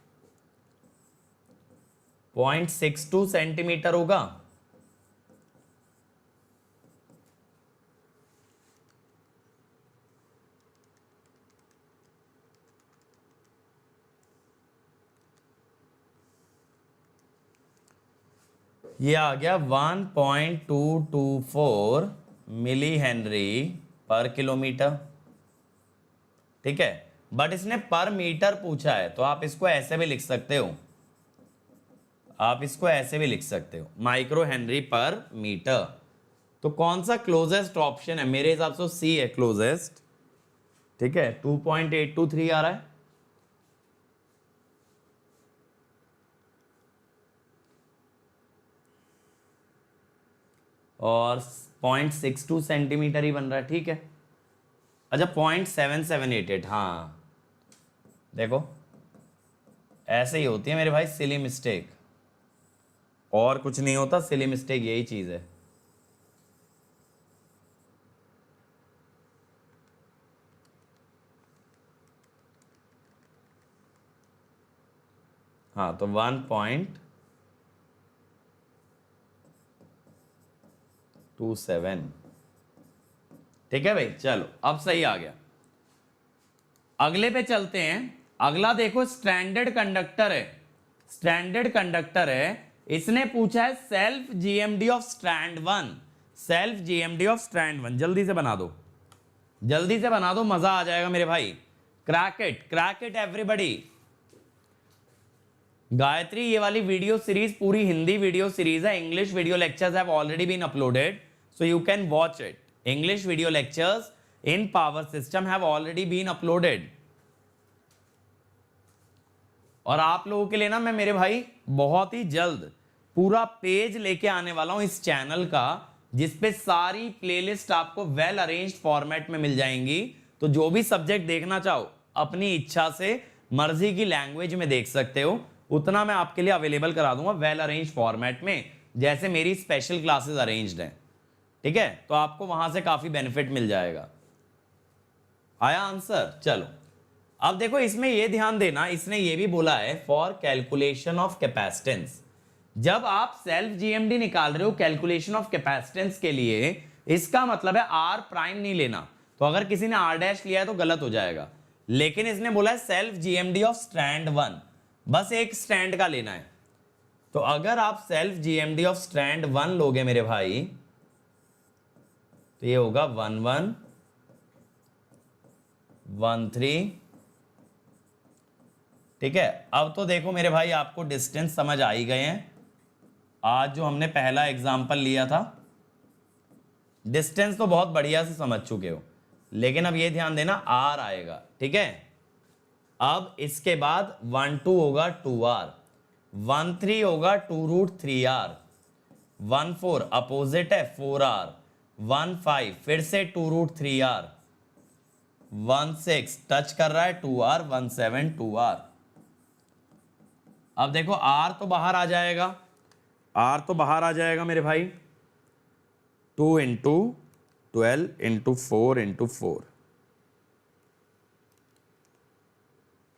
0.62 सेंटीमीटर होगा। ये आ गया 1.224 मिली हेनरी पर किलोमीटर। ठीक है, बट इसने पर मीटर पूछा है तो आप इसको ऐसे भी लिख सकते हो, आप इसको ऐसे भी लिख सकते हो माइक्रो हेनरी पर मीटर। तो कौन सा क्लोजेस्ट ऑप्शन है, मेरे हिसाब से सी है क्लोजेस्ट। ठीक है, 2.823 आ रहा है। और 0.62 सेंटीमीटर ही बन रहा है। ठीक है, अच्छा 0.7788, हाँ देखो ऐसे ही होती है मेरे भाई सिली मिस्टेक, और कुछ नहीं होता, सिली मिस्टेक यही चीज है। हाँ तो 1.27, ठीक है भाई। चलो अब सही आ गया, अगले पे चलते हैं। अगला देखो स्टैंडर्ड कंडक्टर है, स्टैंडर्ड कंडक्टर है, इसने पूछा है self GMD of strand 1, self GMD of strand 1। जल्दी से बना दो, जल्दी से बना दो, मजा आ जाएगा मेरे भाई। Crack it everybody. गायत्री ये वाली वीडियो सीरीज पूरी हिंदी वीडियो सीरीज है, English video lectures have already been uploaded so you can watch it. English video lectures in power system have already been uploaded. और आप लोगों के लिए ना मैं मेरे भाई बहुत ही जल्द पूरा पेज लेके आने वाला हूं इस चैनल का, जिसपे सारी प्लेलिस्ट आपको वेल अरेंज्ड फॉर्मेट में मिल जाएंगी। तो जो भी सब्जेक्ट देखना चाहो अपनी इच्छा से मर्जी की लैंग्वेज में देख सकते हो, उतना मैं आपके लिए अवेलेबल करा दूंगा वेल अरेंज्ड फॉर्मेट में, जैसे मेरी स्पेशल क्लासेस अरेंज्ड हैं। ठीक है, तो आपको वहां से काफी बेनिफिट मिल जाएगा। आया आंसर? चलो अब देखो इसमें यह ध्यान देना, इसने ये भी बोला है फॉर कैलकुलेशन ऑफ कैपेसिटेंस। जब आप सेल्फ जीएमडी निकाल रहे हो कैलकुलेशन ऑफ कैपेसिटेंस के लिए, इसका मतलब है आर प्राइम नहीं लेना। तो अगर किसी ने आर डैश लिया है तो गलत हो जाएगा, लेकिन इसने बोला है सेल्फ जीएमडी ऑफ स्ट्रैंड 1, बस एक स्ट्रैंड का लेना है। तो अगर आप सेल्फ जीएमडी ऑफ स्ट्रैंड 1 लोगे मेरे भाई, तो ये होगा 1 1 1 3। ठीक है, अब तो देखो मेरे भाई आपको डिस्टेंस समझ आ ही गए हैं। आज जो हमने पहला एग्जाम्पल लिया था, डिस्टेंस तो बहुत बढ़िया से समझ चुके हो, लेकिन अब ये ध्यान देना आर आएगा। ठीक है, अब इसके बाद 1 2 होगा 2r, 1 3 होगा 2√3r, 1 4 अपोजिट है 4r, 1 5 फिर से 2√3r, 1 6 टच कर रहा है 2r, 1 7 2r। अब देखो r तो बाहर आ जाएगा, r तो बाहर आ जाएगा मेरे भाई, 2 × 12 × 4 × 4,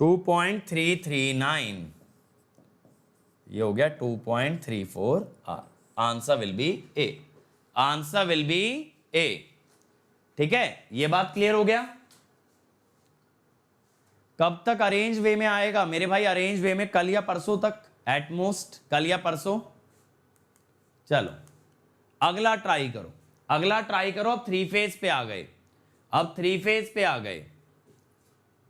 2.339, ये हो गया 2.34 r। Answer will be A, answer will be A. ठीक है, ये बात क्लियर हो गया। कब तक अरेंज वे में आएगा मेरे भाई? अरेंज वे में कल या परसों तक, एट मोस्ट कल या परसों। चलो अगला ट्राई करो, अगला ट्राई करो। अब 3 फेज पे आ गए, अब 3 फेज पे आ गए।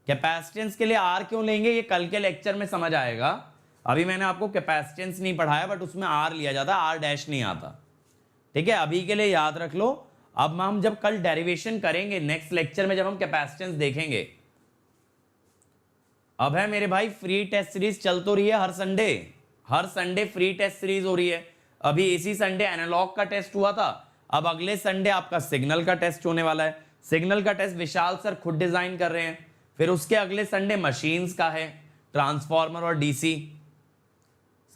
कैपेसिटेंस के लिए आर क्यों लेंगे ये कल के लेक्चर में समझ आएगा। अभी मैंने आपको कैपेसिटेंस नहीं पढ़ाया, बट उसमें आर लिया जाता, आर डैश नहीं आता। ठीक है, अभी के लिए याद रख लो। अब हम जब कल डेरिवेशन करेंगे नेक्स्ट लेक्चर में, जब हम कैपेसिटेंस देखेंगे। अब है मेरे भाई फ्री टेस्ट सीरीज चल तो रही है हर संडे, हर संडे फ्री टेस्ट सीरीज हो रही है। अभी इसी संडे एनालॉग का टेस्ट हुआ था, अब अगले संडे आपका सिग्नल का टेस्ट होने वाला है। सिग्नल का टेस्ट विशाल सर खुद डिजाइन कर रहे हैं। फिर उसके अगले संडे मशीन्स का है, ट्रांसफॉर्मर और डीसी।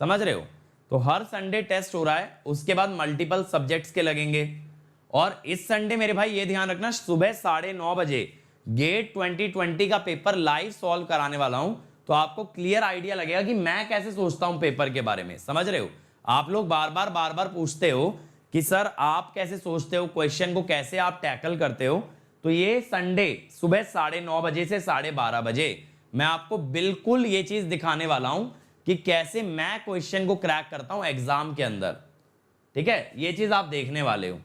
समझ रहे हो? तो हर संडे टेस्ट हो रहा है, उसके बाद मल्टीपल सब्जेक्ट्स के लगेंगे। और इस संडे मेरे भाई ये ध्यान रखना, सुबह 9:30 बजे गेट 2020 का पेपर लाइव सॉल्व कराने वाला हूं। तो आपको क्लियर आइडिया लगेगा कि मैं कैसे सोचता हूं पेपर के बारे में। समझ रहे हो? आप लोग बार बार पूछते हो कि सर आप कैसे सोचते हो, क्वेश्चन को कैसे आप टैकल करते हो। तो ये संडे सुबह 9:30 बजे से 12:30 बजे मैं आपको बिल्कुल ये चीज दिखाने वाला हूं कि कैसे मैं क्वेश्चन को क्रैक करता हूं एग्जाम के अंदर। ठीक है, ये चीज आप देखने वाले हो।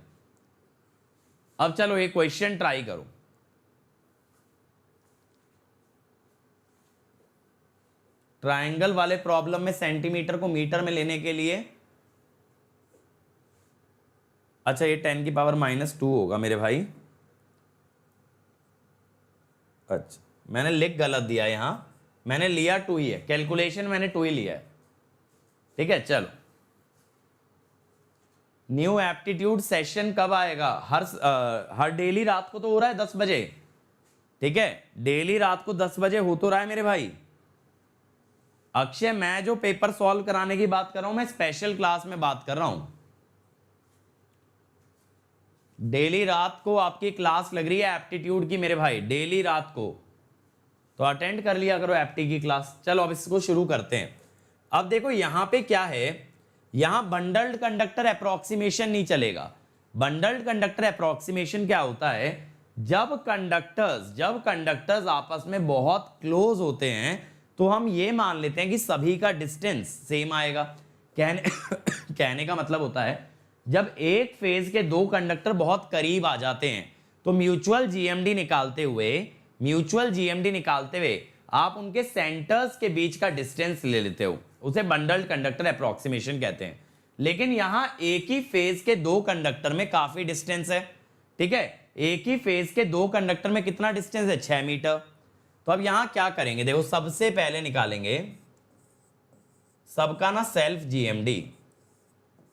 अब चलो ये क्वेश्चन ट्राई करो। ट्रायंगल वाले प्रॉब्लम में सेंटीमीटर को मीटर में लेने के लिए, अच्छा ये 10⁻⁻² होगा मेरे भाई। अच्छा मैंने लिख गलत दिया यहां, मैंने लिया 2 ही है, कैलकुलेशन मैंने 2 ही लिया है। ठीक है, चलो न्यू एप्टीट्यूड सेशन कब आएगा? हर डेली रात को तो हो रहा है 10 बजे। ठीक है, डेली रात को 10 बजे हो तो रहा है मेरे भाई। अक्षय, मैं जो पेपर सॉल्व कराने की बात कर रहा हूं मैं स्पेशल क्लास में बात कर रहा हूं। डेली रात को आपकी क्लास लग रही है एप्टीट्यूड की मेरे भाई, डेली रात को, तो अटेंड कर लिया करो एप्टी की क्लास। चलो अब इसको शुरू करते हैं। अब देखो यहां पे क्या है, यहां बंडल्ड कंडक्टर अप्रोक्सीमेशन नहीं चलेगा। बंडल्ड कंडक्टर अप्रोक्सीमेशन क्या होता है, जब कंडक्टर्स आपस में बहुत क्लोज होते हैं तो हम ये मान लेते हैं कि सभी का डिस्टेंस सेम आएगा। कहने का मतलब होता है जब एक फेज के दो कंडक्टर बहुत करीब आ जाते हैं तो म्यूचुअल जीएमडी निकालते हुए आप उनके सेंटर्स के बीच का डिस्टेंस ले लेते हो, उसे बंडल्ड कंडक्टर अप्रोक्सीमेशन कहते हैं। लेकिन यहां एक ही फेज के दो कंडक्टर में काफी डिस्टेंस है, ठीक है, एक ही फेज के दो कंडक्टर में कितना डिस्टेंस है, 6 मीटर। तो अब यहां क्या करेंगे, देखो सबसे पहले निकालेंगे सबका ना सेल्फ जीएमडी।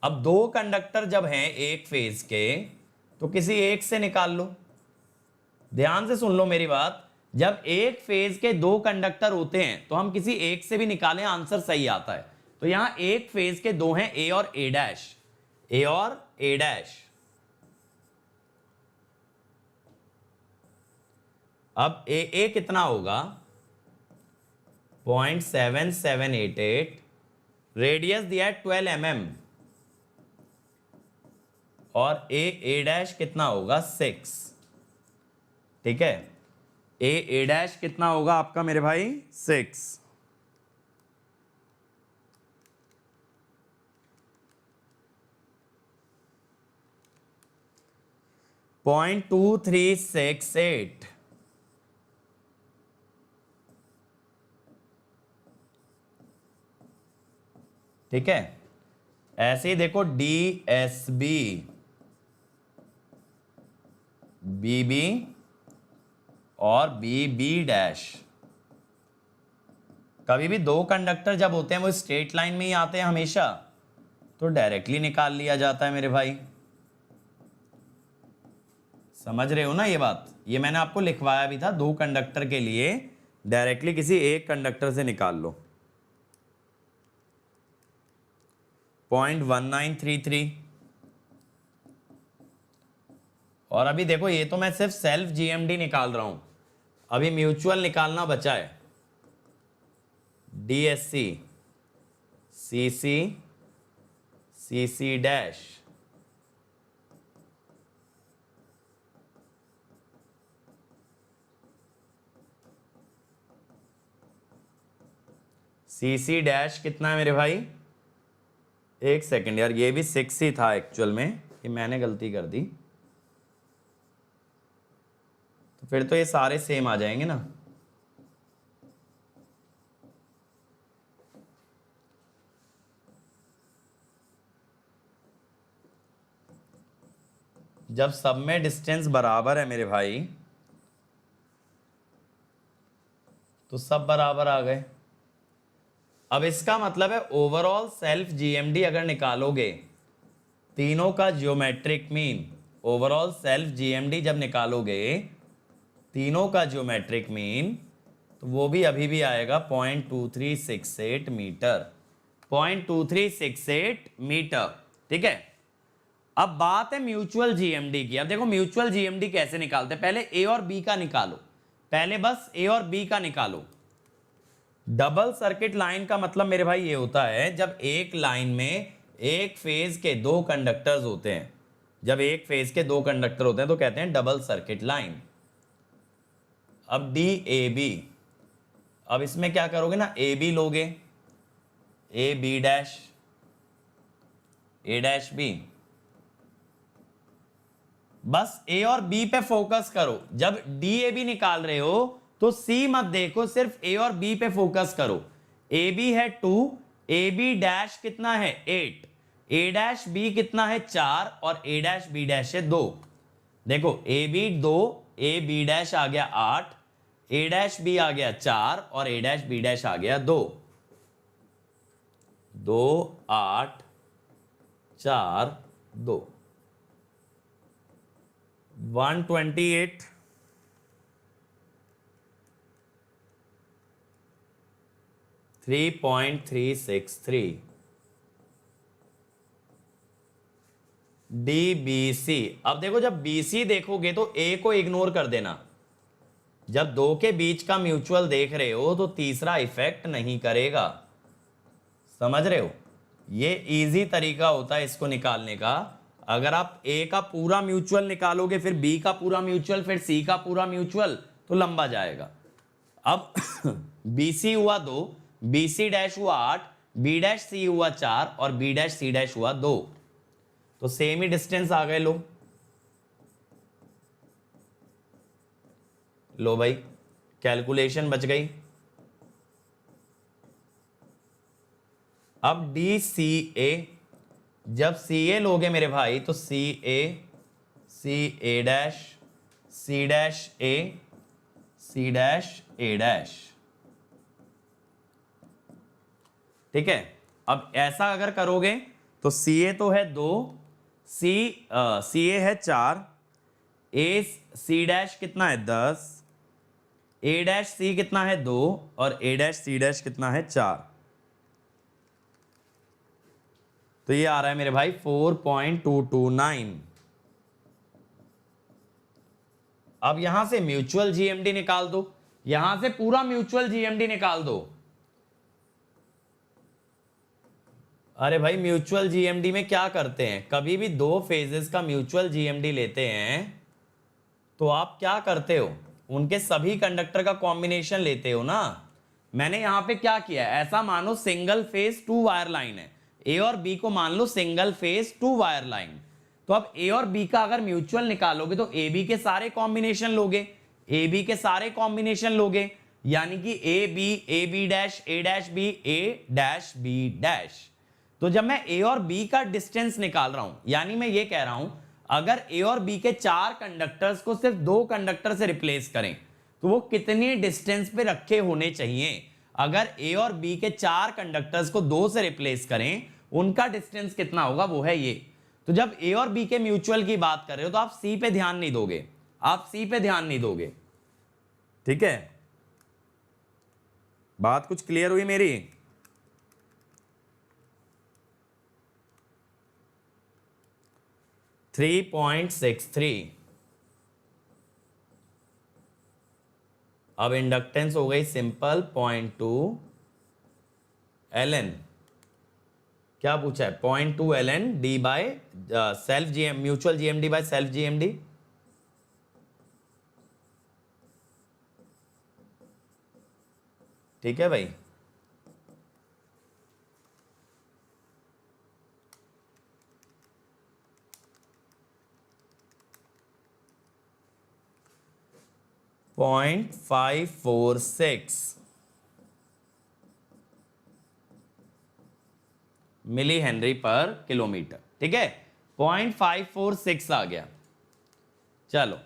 अब दो कंडक्टर जब हैं एक फेज के तो किसी एक से निकाल लो। ध्यान से सुन लो मेरी बात, जब एक फेज के दो कंडक्टर होते हैं तो हम किसी एक से भी निकालें आंसर सही आता है। तो यहां एक फेज के दो हैं ए और ए डैश। अब ए कितना होगा, 0.7788, रेडियस दिया है 12 mm, और ए डैश कितना होगा 6, ठीक है, ए डैश कितना होगा आपका मेरे भाई 6। पॉइंट 2368, ठीक है। ऐसे ही देखो D S B, B B और बी बी डैश। कभी भी दो कंडक्टर जब होते हैं वो स्ट्रेट लाइन में ही आते हैं हमेशा, तो डायरेक्टली निकाल लिया जाता है मेरे भाई। समझ रहे हो ना ये बात, ये मैंने आपको लिखवाया भी था, दो कंडक्टर के लिए डायरेक्टली किसी एक कंडक्टर से निकाल लो। 0.1933। और अभी देखो ये तो मैं सिर्फ सेल्फ जीएमडी निकाल रहा हूं, अभी म्यूचुअल निकालना बचा है। DSC, CC, CC dash, CC dash कितना है मेरे भाई, एक सेकंड यार, ये भी 6 ही था एक्चुअल में, ये मैंने गलती कर दी। तो फिर तो ये सारे सेम आ जाएंगे ना। जब सब में डिस्टेंस बराबर है मेरे भाई तो सब बराबर आ गए। अब इसका मतलब है ओवरऑल सेल्फ जीएमडी अगर निकालोगे, तीनों का geometric mean, overall self GMD जब निकालोगे तीनों का ज्योमेट्रिक मीन, तो वो भी अभी भी आएगा 0.2368 मीटर, 0.2368 मीटर, ठीक है। अब बात है म्यूचुअल जीएमडी की। अब देखो म्यूचुअल जीएमडी कैसे निकालते हैं, पहले ए और बी का निकालो, पहले बस ए और बी का निकालो। डबल सर्किट लाइन का मतलब मेरे भाई ये होता है जब एक लाइन में एक फेज के दो कंडक्टर्स होते हैं, जब एक फेज के दो कंडक्टर होते हैं तो कहते हैं डबल सर्किट लाइन। अब डी ए बी, अब इसमें क्या करोगे ना, ए बी लोगे, A B dash, A dash B, बस ए और बी पे फोकस करो। जब डी ए बी निकाल रहे हो तो सी मत देखो, सिर्फ ए और बी पे फोकस करो। ए बी है 2, ए बी डैश कितना है 8, ए डैश बी कितना है 4 और ए डैश बी डैश है 2। देखो A B 2, A B dash आ गया 8, ए डैश बी आ गया 4 और ए डैश बी डैश आ गया 2। 2 8 4 2, 128, 3.363 DBC। अब देखो जब BC देखोगे तो A को इग्नोर कर देना। जब दो के बीच का म्यूचुअल देख रहे हो तो तीसरा इफेक्ट नहीं करेगा, समझ रहे हो? ये इजी तरीका होता है इसको निकालने का। अगर आप A का पूरा म्यूचुअल निकालोगे, फिर B का पूरा म्यूचुअल, फिर C का पूरा म्यूचुअल, तो लंबा जाएगा। अब BC हुआ 2, BC डैश हुआ 8, B डैश C हुआ 4 और B डैश C डैश हुआ 2, तो सेम ही डिस्टेंस आ गए। लो भाई, कैलकुलेशन बच गई। अब DCA, जब CA लोगे मेरे भाई तो CA, CA dash, C dash A, C dash A dash, ठीक है। अब ऐसा अगर करोगे तो CA तो है 2, CA है 4, C डैश कितना है 10, A डैश C कितना है 2 और A डैश C डैश कितना है 4, तो ये आ रहा है मेरे भाई 4.229। अब यहां से म्यूचुअल GMD निकाल दो, यहां से पूरा म्यूचुअल GMD निकाल दो। अरे भाई म्यूचुअल GMD में क्या करते हैं, कभी भी दो फेजेस का म्यूचुअल GMD लेते हैं तो आप क्या करते हो, उनके सभी कंडक्टर का कॉम्बिनेशन लेते हो ना। मैंने यहां पे क्या किया है, ऐसा मानो सिंगल फेज 2 वायर लाइन है, A और B को मान लो सिंगल फेज 2 वायर लाइन। तो अब A और B का अगर म्यूचुअल निकालोगे तो AB के सारे कॉम्बिनेशन लोगे, AB के सारे कॉम्बिनेशन लोगे, यानी कि AB dash A dash B, A dash B dash. तो जब मैं A और B का डिस्टेंस निकाल रहा हूं, यानी मैं ये कह रहा हूं अगर A और B के 4 कंडक्टर्स को सिर्फ 2 कंडक्टर से रिप्लेस करें तो वो कितनी डिस्टेंस पे रखे होने चाहिए। अगर A और B के 4 कंडक्टर्स को 2 से रिप्लेस करें, उनका डिस्टेंस कितना होगा, वो है ये। तो जब A और B के म्यूचुअल की बात कर रहे हो तो आप C पे ध्यान नहीं दोगे, आप C पे ध्यान नहीं दोगे, ठीक है। बात कुछ क्लियर हुई मेरी? थ्री 3.63। अब इंडक्टेंस हो गई सिंपल 0.2 LN। क्या पूछा है, 0.2 LN D by self GM, mutual GMD by self GMD। ठीक है भाई। .546 मिली हेनरी पर किलोमीटर, ठीक है। 0.546 आ गया। चलो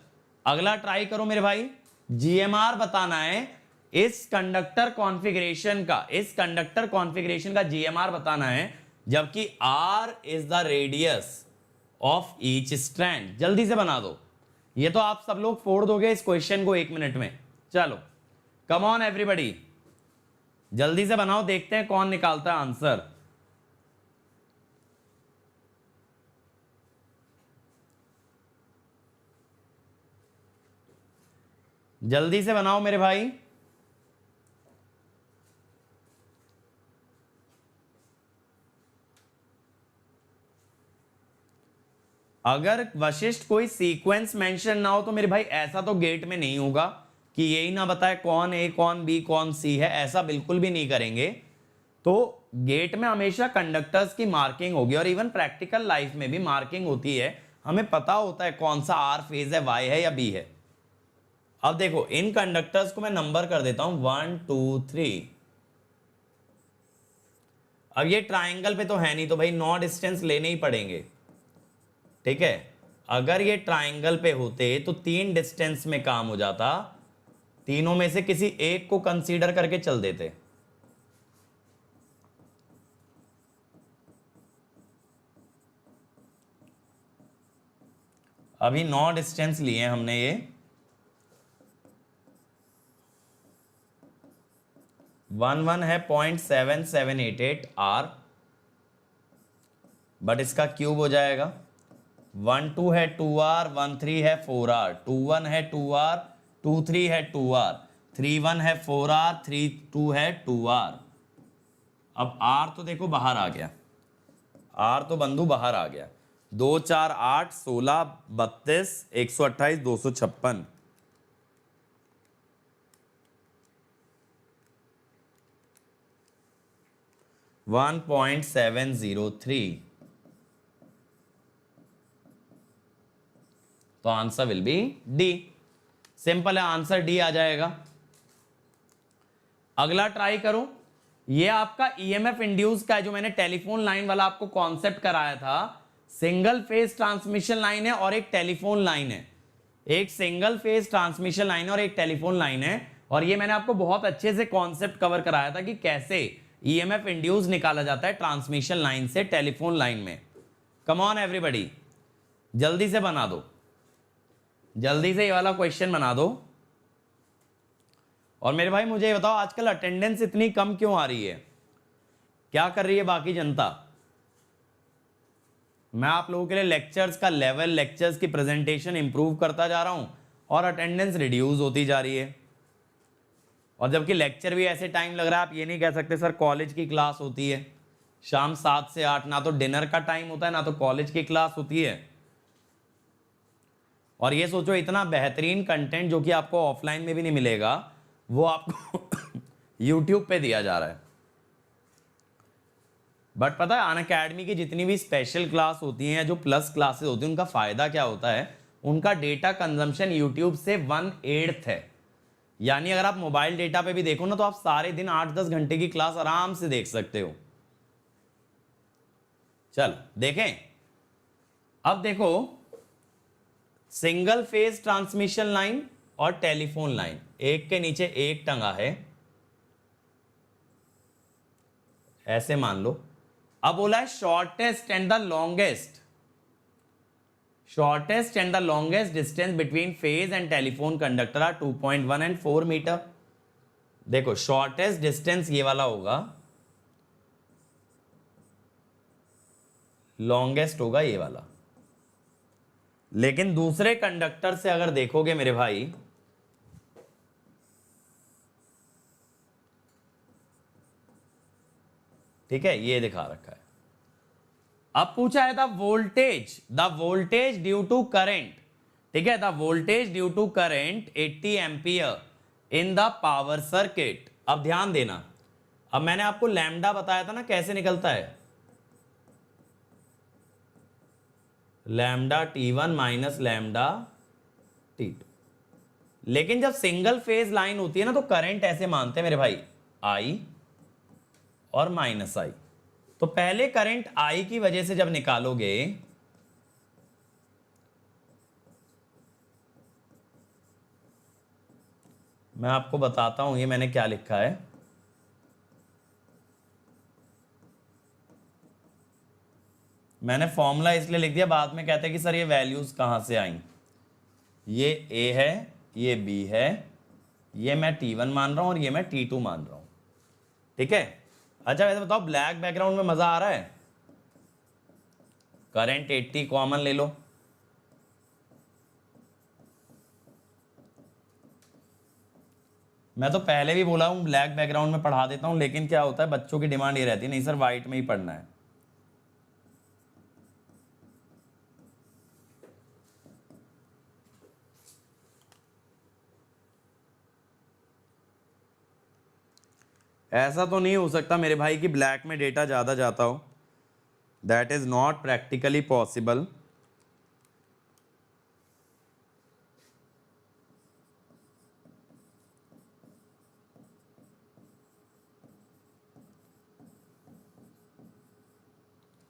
अगला ट्राई करो मेरे भाई। GMR बताना है इस कंडक्टर कॉन्फ़िगरेशन का, इस कंडक्टर कॉन्फ़िगरेशन का GMR बताना है, जबकि R is the radius of each strand. जल्दी से बना दो, ये तो आप सब लोग फोड़ दोगे इस क्वेश्चन को 1 मिनट में। चलो कम ऑन एवरीबॉडी, जल्दी से बनाओ, देखते हैं कौन निकालता है आंसर। जल्दी से बनाओ मेरे भाई। अगर वशिष्ठ कोई सीक्वेंस मेंशन ना हो तो मेरे भाई ऐसा तो गेट में नहीं होगा कि यही ना बताए कौन A कौन B कौन C है, ऐसा बिल्कुल भी नहीं करेंगे। तो गेट में हमेशा कंडक्टर्स की मार्किंग होगी, और इवन प्रैक्टिकल लाइफ में भी मार्किंग होती है, हमें पता होता है कौन सा R फेज है, Y है या B है। अब देखो इन कंडक्टर्स को मैं नंबर कर देता हूं 1 2 3। अब ये ट्राइंगल पे तो है नहीं, तो भाई 9 डिस्टेंस लेने ही पड़ेंगे, ठीक है। अगर ये ट्राइंगल पे होते तो 3 डिस्टेंस में काम हो जाता, तीनों में से किसी एक को कंसीडर करके चल देते। अभी 9 डिस्टेंस लिए हमने ये। 1 है 0.7788 R, बट इसका क्यूब हो जाएगा। 1 2 है 2R, 1 3 है 4R, 2 1 है 2R, 2 3 है 2R, 3 1 है 4R, 3 2 है 2R। अब R तो देखो बाहर आ गया, R तो बंधु बाहर आ गया। 2 4 8 16 32 128 256। 1.703। तो answer will B D. Simple है, आंसर डी आ जाएगा। अगला ट्राई करो। ये आपका ईएमएफ इंड्यूस का है, जो मैंने टेलीफोन लाइन वाला आपको कॉन्सेप्ट कराया था। सिंगल फेज ट्रांसमिशन लाइन है और एक टेलीफोन लाइन है। एक सिंगल फेज ट्रांसमिशन लाइन और एक टेलीफोन लाइन है। और ये मैंने आपको बहुत अच्छे से कॉन्सेप्ट कवर कराया था कि कैसे ईएमएफ इंड्यूस निकाला जाता है ट्रांसमिशन लाइन से टेलीफोन लाइन में। कम ऑन एवरीबॉडी, जल्दी से बना दो, जल्दी से ये वाला क्वेश्चन बना दो। और मेरे भाई मुझे बताओ, आजकल अटेंडेंस इतनी कम क्यों आ रही है? क्या कर रही है बाकी जनता? मैं आप लोगों के लिए लेक्चर्स का लेवल, लेक्चर्स की प्रेजेंटेशन इंप्रूव करता जा रहा हूं और अटेंडेंस रिड्यूस होती जा रही है। और जबकि लेक्चर भी ऐसे टाइम लग रहा है, आप ये नहीं कह सकते सर कॉलेज की क्लास होती है शाम 7 से 8, ना तो डिनर का टाइम होता है ना तो कॉलेज की क्लास होती है। और ये सोचो, इतना बेहतरीन कंटेंट जो कि आपको ऑफलाइन में भी नहीं मिलेगा, वो आपको यूट्यूब पे दिया जा रहा है। बट पता है अनअकैडमी की जितनी भी स्पेशल क्लास होती हैं, जो प्लस क्लासेस होती हैं, उनका फायदा क्या होता है? उनका डेटा कंजम्पशन यूट्यूब से 1/8 है। यानी अगर आप मोबाइल डेटा पे भी देखो ना, तो आप सारे दिन 8-10 घंटे की क्लास आराम से देख सकते हो। चल देखें, अब देखो, सिंगल फेज ट्रांसमिशन लाइन और टेलीफोन लाइन, एक के नीचे एक टंगा है, ऐसे मान लो। अब बोला है shortest and the longest, shortest and the longest distance between phase and telephone conductor are 2.1 एंड 4 मीटर। देखो शॉर्टेस्ट डिस्टेंस ये वाला होगा, लॉन्गेस्ट होगा ये वाला। लेकिन दूसरे कंडक्टर से अगर देखोगे मेरे भाई, ठीक है, ये दिखा रखा है। अब पूछा है the voltage due to current, ठीक है, the voltage due to current 80 ampere in the power circuit. अब ध्यान देना, अब मैंने आपको लैम्डा बताया था ना कैसे निकलता है, lambda T1 minus lambda T2। लेकिन जब सिंगल फेज लाइन होती है ना, तो करंट ऐसे मानते हैं मेरे भाई, I और माइनस I। तो पहले करंट I की वजह से जब निकालोगे, मैं आपको बताता हूं ये मैंने क्या लिखा है। मैंने फॉर्मूला इसलिए लिख दिया, बाद में कहते हैं कि सर ये वैल्यूज कहां से आई। ये A है, ये B है, ये मैं T1 मान रहा हूं और ये मैं T2 मान रहा हूं, ठीक है। अच्छा वैसे बताओ, ब्लैक बैकग्राउंड में मजा आ रहा है? करंट 80 कॉमन ले लो, मैं तो पहले भी बोला हूं ब्लैक बैकग्राउंड में पढ़ा देता हूं, लेकिन क्या होता है बच्चों की डिमांड ये रहती है, नहीं सर व्हाइट में ही पढ़ना है। ऐसा तो नहीं हो सकता मेरे भाई कि ब्लैक में डेटा ज़्यादा जाता हो, that is not practically possible.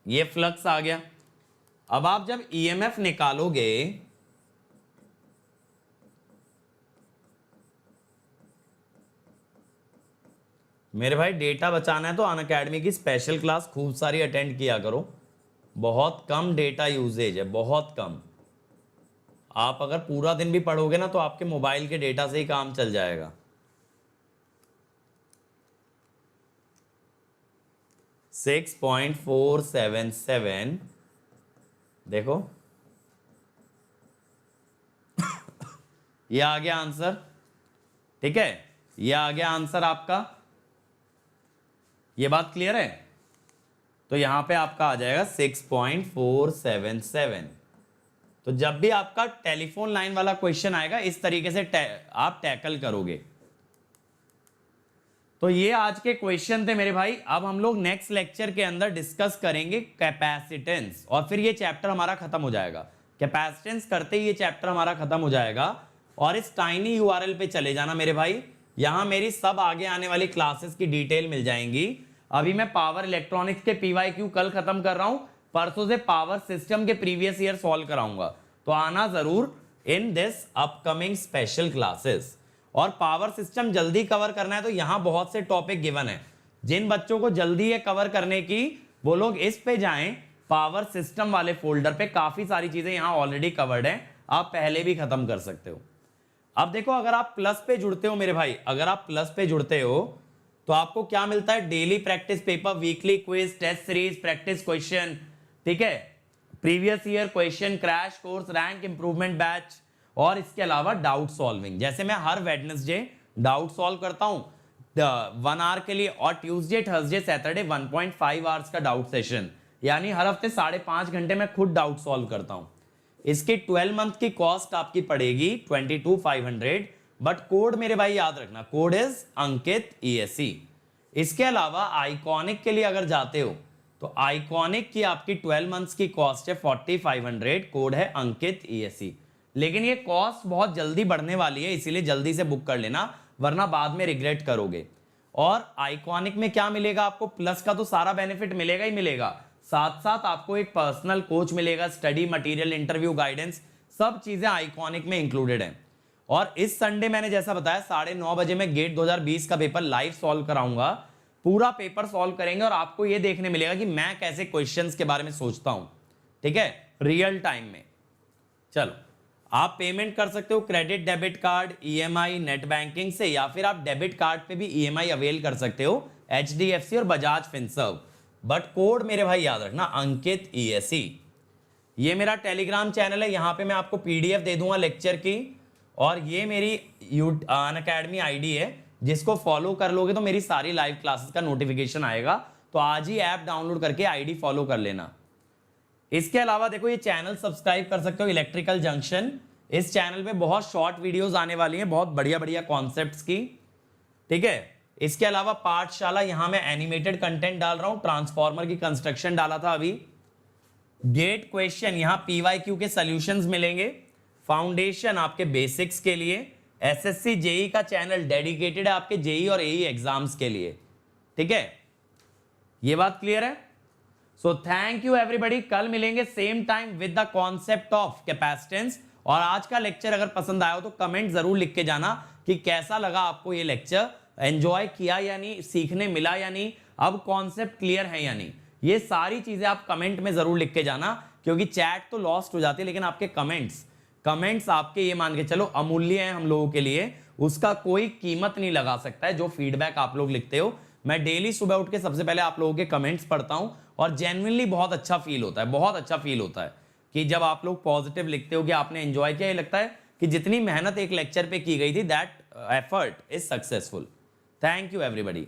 ये फ्लक्स आ गया। अब आप जब ईएमएफ निकालोगे, मेरे भाई डेटा बचाना है तो अनअकैडमी की स्पेशल क्लास खूब सारी अटेंड किया करो। बहुत कम डेटा यूजेज है, बहुत कम। आप अगर पूरा दिन भी पढ़ोगे ना, तो आपके मोबाइल के डेटा से ही काम चल जाएगा। 6.477 देखो ये आ गया आंसर, ठीक है, ये आ गया आंसर आपका। ये बात क्लियर है? तो यहां पे आपका आ जाएगा 6.477। तो जब भी आपका टेलीफोन लाइन वाला क्वेश्चन आएगा इस तरीके से आप टैकल करोगे। तो ये आज के क्वेश्चन थे मेरे भाई। अब हम लोग नेक्स्ट लेक्चर के अंदर डिस्कस करेंगे कैपेसिटेंस, और फिर ये चैप्टर हमारा खत्म हो जाएगा। कैपेसिटेंस करते ही ये चैप्टर हमारा खत्म हो जाएगा। और इस टाइनी यूआरएल पे चले जाना मेरे भाई, यहां मेरी सब आगे आने वाली क्लासेस की डिटेल मिल जाएंगी। अभी मैं पावर इलेक्ट्रॉनिक्स के पीवाईक्यू कल खत्म कर रहा हूं, परसों से पावर सिस्टम के प्रीवियस ईयर सॉल्व कराऊंगा। तो आना जरूर in this upcoming special classes. और पावर सिस्टम जल्दी कवर करना है तो यहां बहुत से टॉपिक गिवन है। जिन बच्चों को जल्दी है कवर करने की वो लोग इस पे जाएं, पावर सिस्टम वाले फोल्डर पे काफी सारी चीजें यहां ऑलरेडी कवर्ड है, आप पहले भी खत्म कर सकते हो। अब देखो, अगर आप प्लस पे जुड़ते हो मेरे भाई, अगर आप प्लस पे जुड़ते हो तो आपको क्या मिलता है? Daily practice paper, weekly quiz, test series, practice question, ठीक है, previous year question, crash course, rank improvement batch, और इसके अलावा डाउट सॉल्विंग। जैसे मैं हर वेडनेसडे डाउट सॉल्व करता हूं 1 आवर के लिए, और ट्यूसडे, थर्सडे, सैटरडे 1.5 आवर्स का डाउट सेशन, यानी हर हफ्ते 5.5 घंटे में खुद डाउट सॉल्व करता हूं। इसकी 12 मंथ की कॉस्ट आपकी पड़ेगी 22,500, बट कोड मेरे भाई याद रखना, कोड इज अंकित ESE। इसके अलावा आइकॉनिक के लिए अगर जाते हो तो आइकॉनिक की आपकी 12 मंथ्स की कॉस्ट है 4500, कोड है अंकित ESE। लेकिन ये कॉस्ट बहुत जल्दी बढ़ने वाली है, इसीलिए जल्दी से बुक कर लेना, वरना बाद में रिग्रेट करोगे। और आइकॉनिक में क्या मिलेगा आपको? प्लस का तो सारा बेनिफिट मिलेगा ही मिलेगा, साथ साथ आपको एक पर्सनल कोच मिलेगा, स्टडी मटेरियल, इंटरव्यू गाइडेंस, सब चीजें आइकॉनिक में इंक्लूडेड हैं। और इस संडे मैंने जैसा बताया 9:30 बजे मैं गेट 2020 का पेपर लाइव सॉल्व कराऊंगा। पूरा पेपर सॉल्व करेंगे और आपको यह देखने मिलेगा कि मैं कैसे क्वेश्चंस के बारे में सोचता हूं, ठीक है, रियल टाइम में। चलो, आप पेमेंट कर सकते हो credit, debit card, EMI, net banking से, या फिर आप डेबिट कार्ड पे भी EMI अवेल कर सकते हो, HDFC और बजाज फिनसर्व। बट कोड मेरे भाई याद रखना, अंकित ESE। ये मेरा टेलीग्राम चैनल है, यहां पे मैं आपको PDF दे दूंगा लेक्चर की, और ये मेरी अनअकैडमी ID है, जिसको फॉलो कर लोगे तो मेरी सारी लाइव क्लासेस का नोटिफिकेशन आएगा। तो आज ही ऐप डाउनलोड करके ID फॉलो कर लेना। इसके अलावा देखो, ये चैनल सब्सक्राइब कर सकते हो, इलेक्ट्रिकल जंक्शन। इस चैनल पे बहुत शॉर्ट वीडियोस आने वाली हैं, बहुत बढ़िया बढ़िया कॉन्सेप्ट्स की, ठीक है। इसके अलावा पाठशाला, यहां मैं एनिमेटेड कंटेंट डाल रहा हूं, ट्रांसफॉर्मर की कंस्ट्रक्शन डाला था अभी, गेट क्वेश्चन, यहां PYQ के सॉल्यूशंस मिलेंगे, फाउंडेशन आपके बेसिक्स के लिए, SSC JEE का चैनल डेडिकेटेड है आपके JEE और AE एग्जाम्स के लिए, ठीक है। ये बात क्लियर है? So thank you everybody. कल मिलेंगे same time with the concept of capacitance. और आज का लेक्चर अगर पसंद आया हो तो कमेंट जरूर लिख के जाना कि कैसा लगा आपको ये लेक्चर, एंजॉय किया या नहीं, सीखने मिला या नहीं, अब कॉन्सेप्ट क्लियर है या नहीं। ये सारी चीजें आप कमेंट में जरूर लिख के जाना, क्योंकि चैट तो लॉस्ट हो जाती है, लेकिन आपके कमेंट्स आपके ये मान के चलो अमूल्य हैं हम लोगों के लिए, उसका कोई कीमत नहीं लगा सकता है जो फीडबैक आप लोग लिखते हो। मैं डेली सुबह उठ के सबसे पहले आप लोगों के कमेंट्स पढ़ता हूं, और जेन्युइनली बहुत अच्छा फील होता है, बहुत अच्छा फील होता है कि जब आप लोग पॉजिटिव लिखते हो कि आपने एंजॉय किया। ये लगता है कि जितनी मेहनत एक लेक्चर पे की गई थी, that effort is successful. Thank you everybody.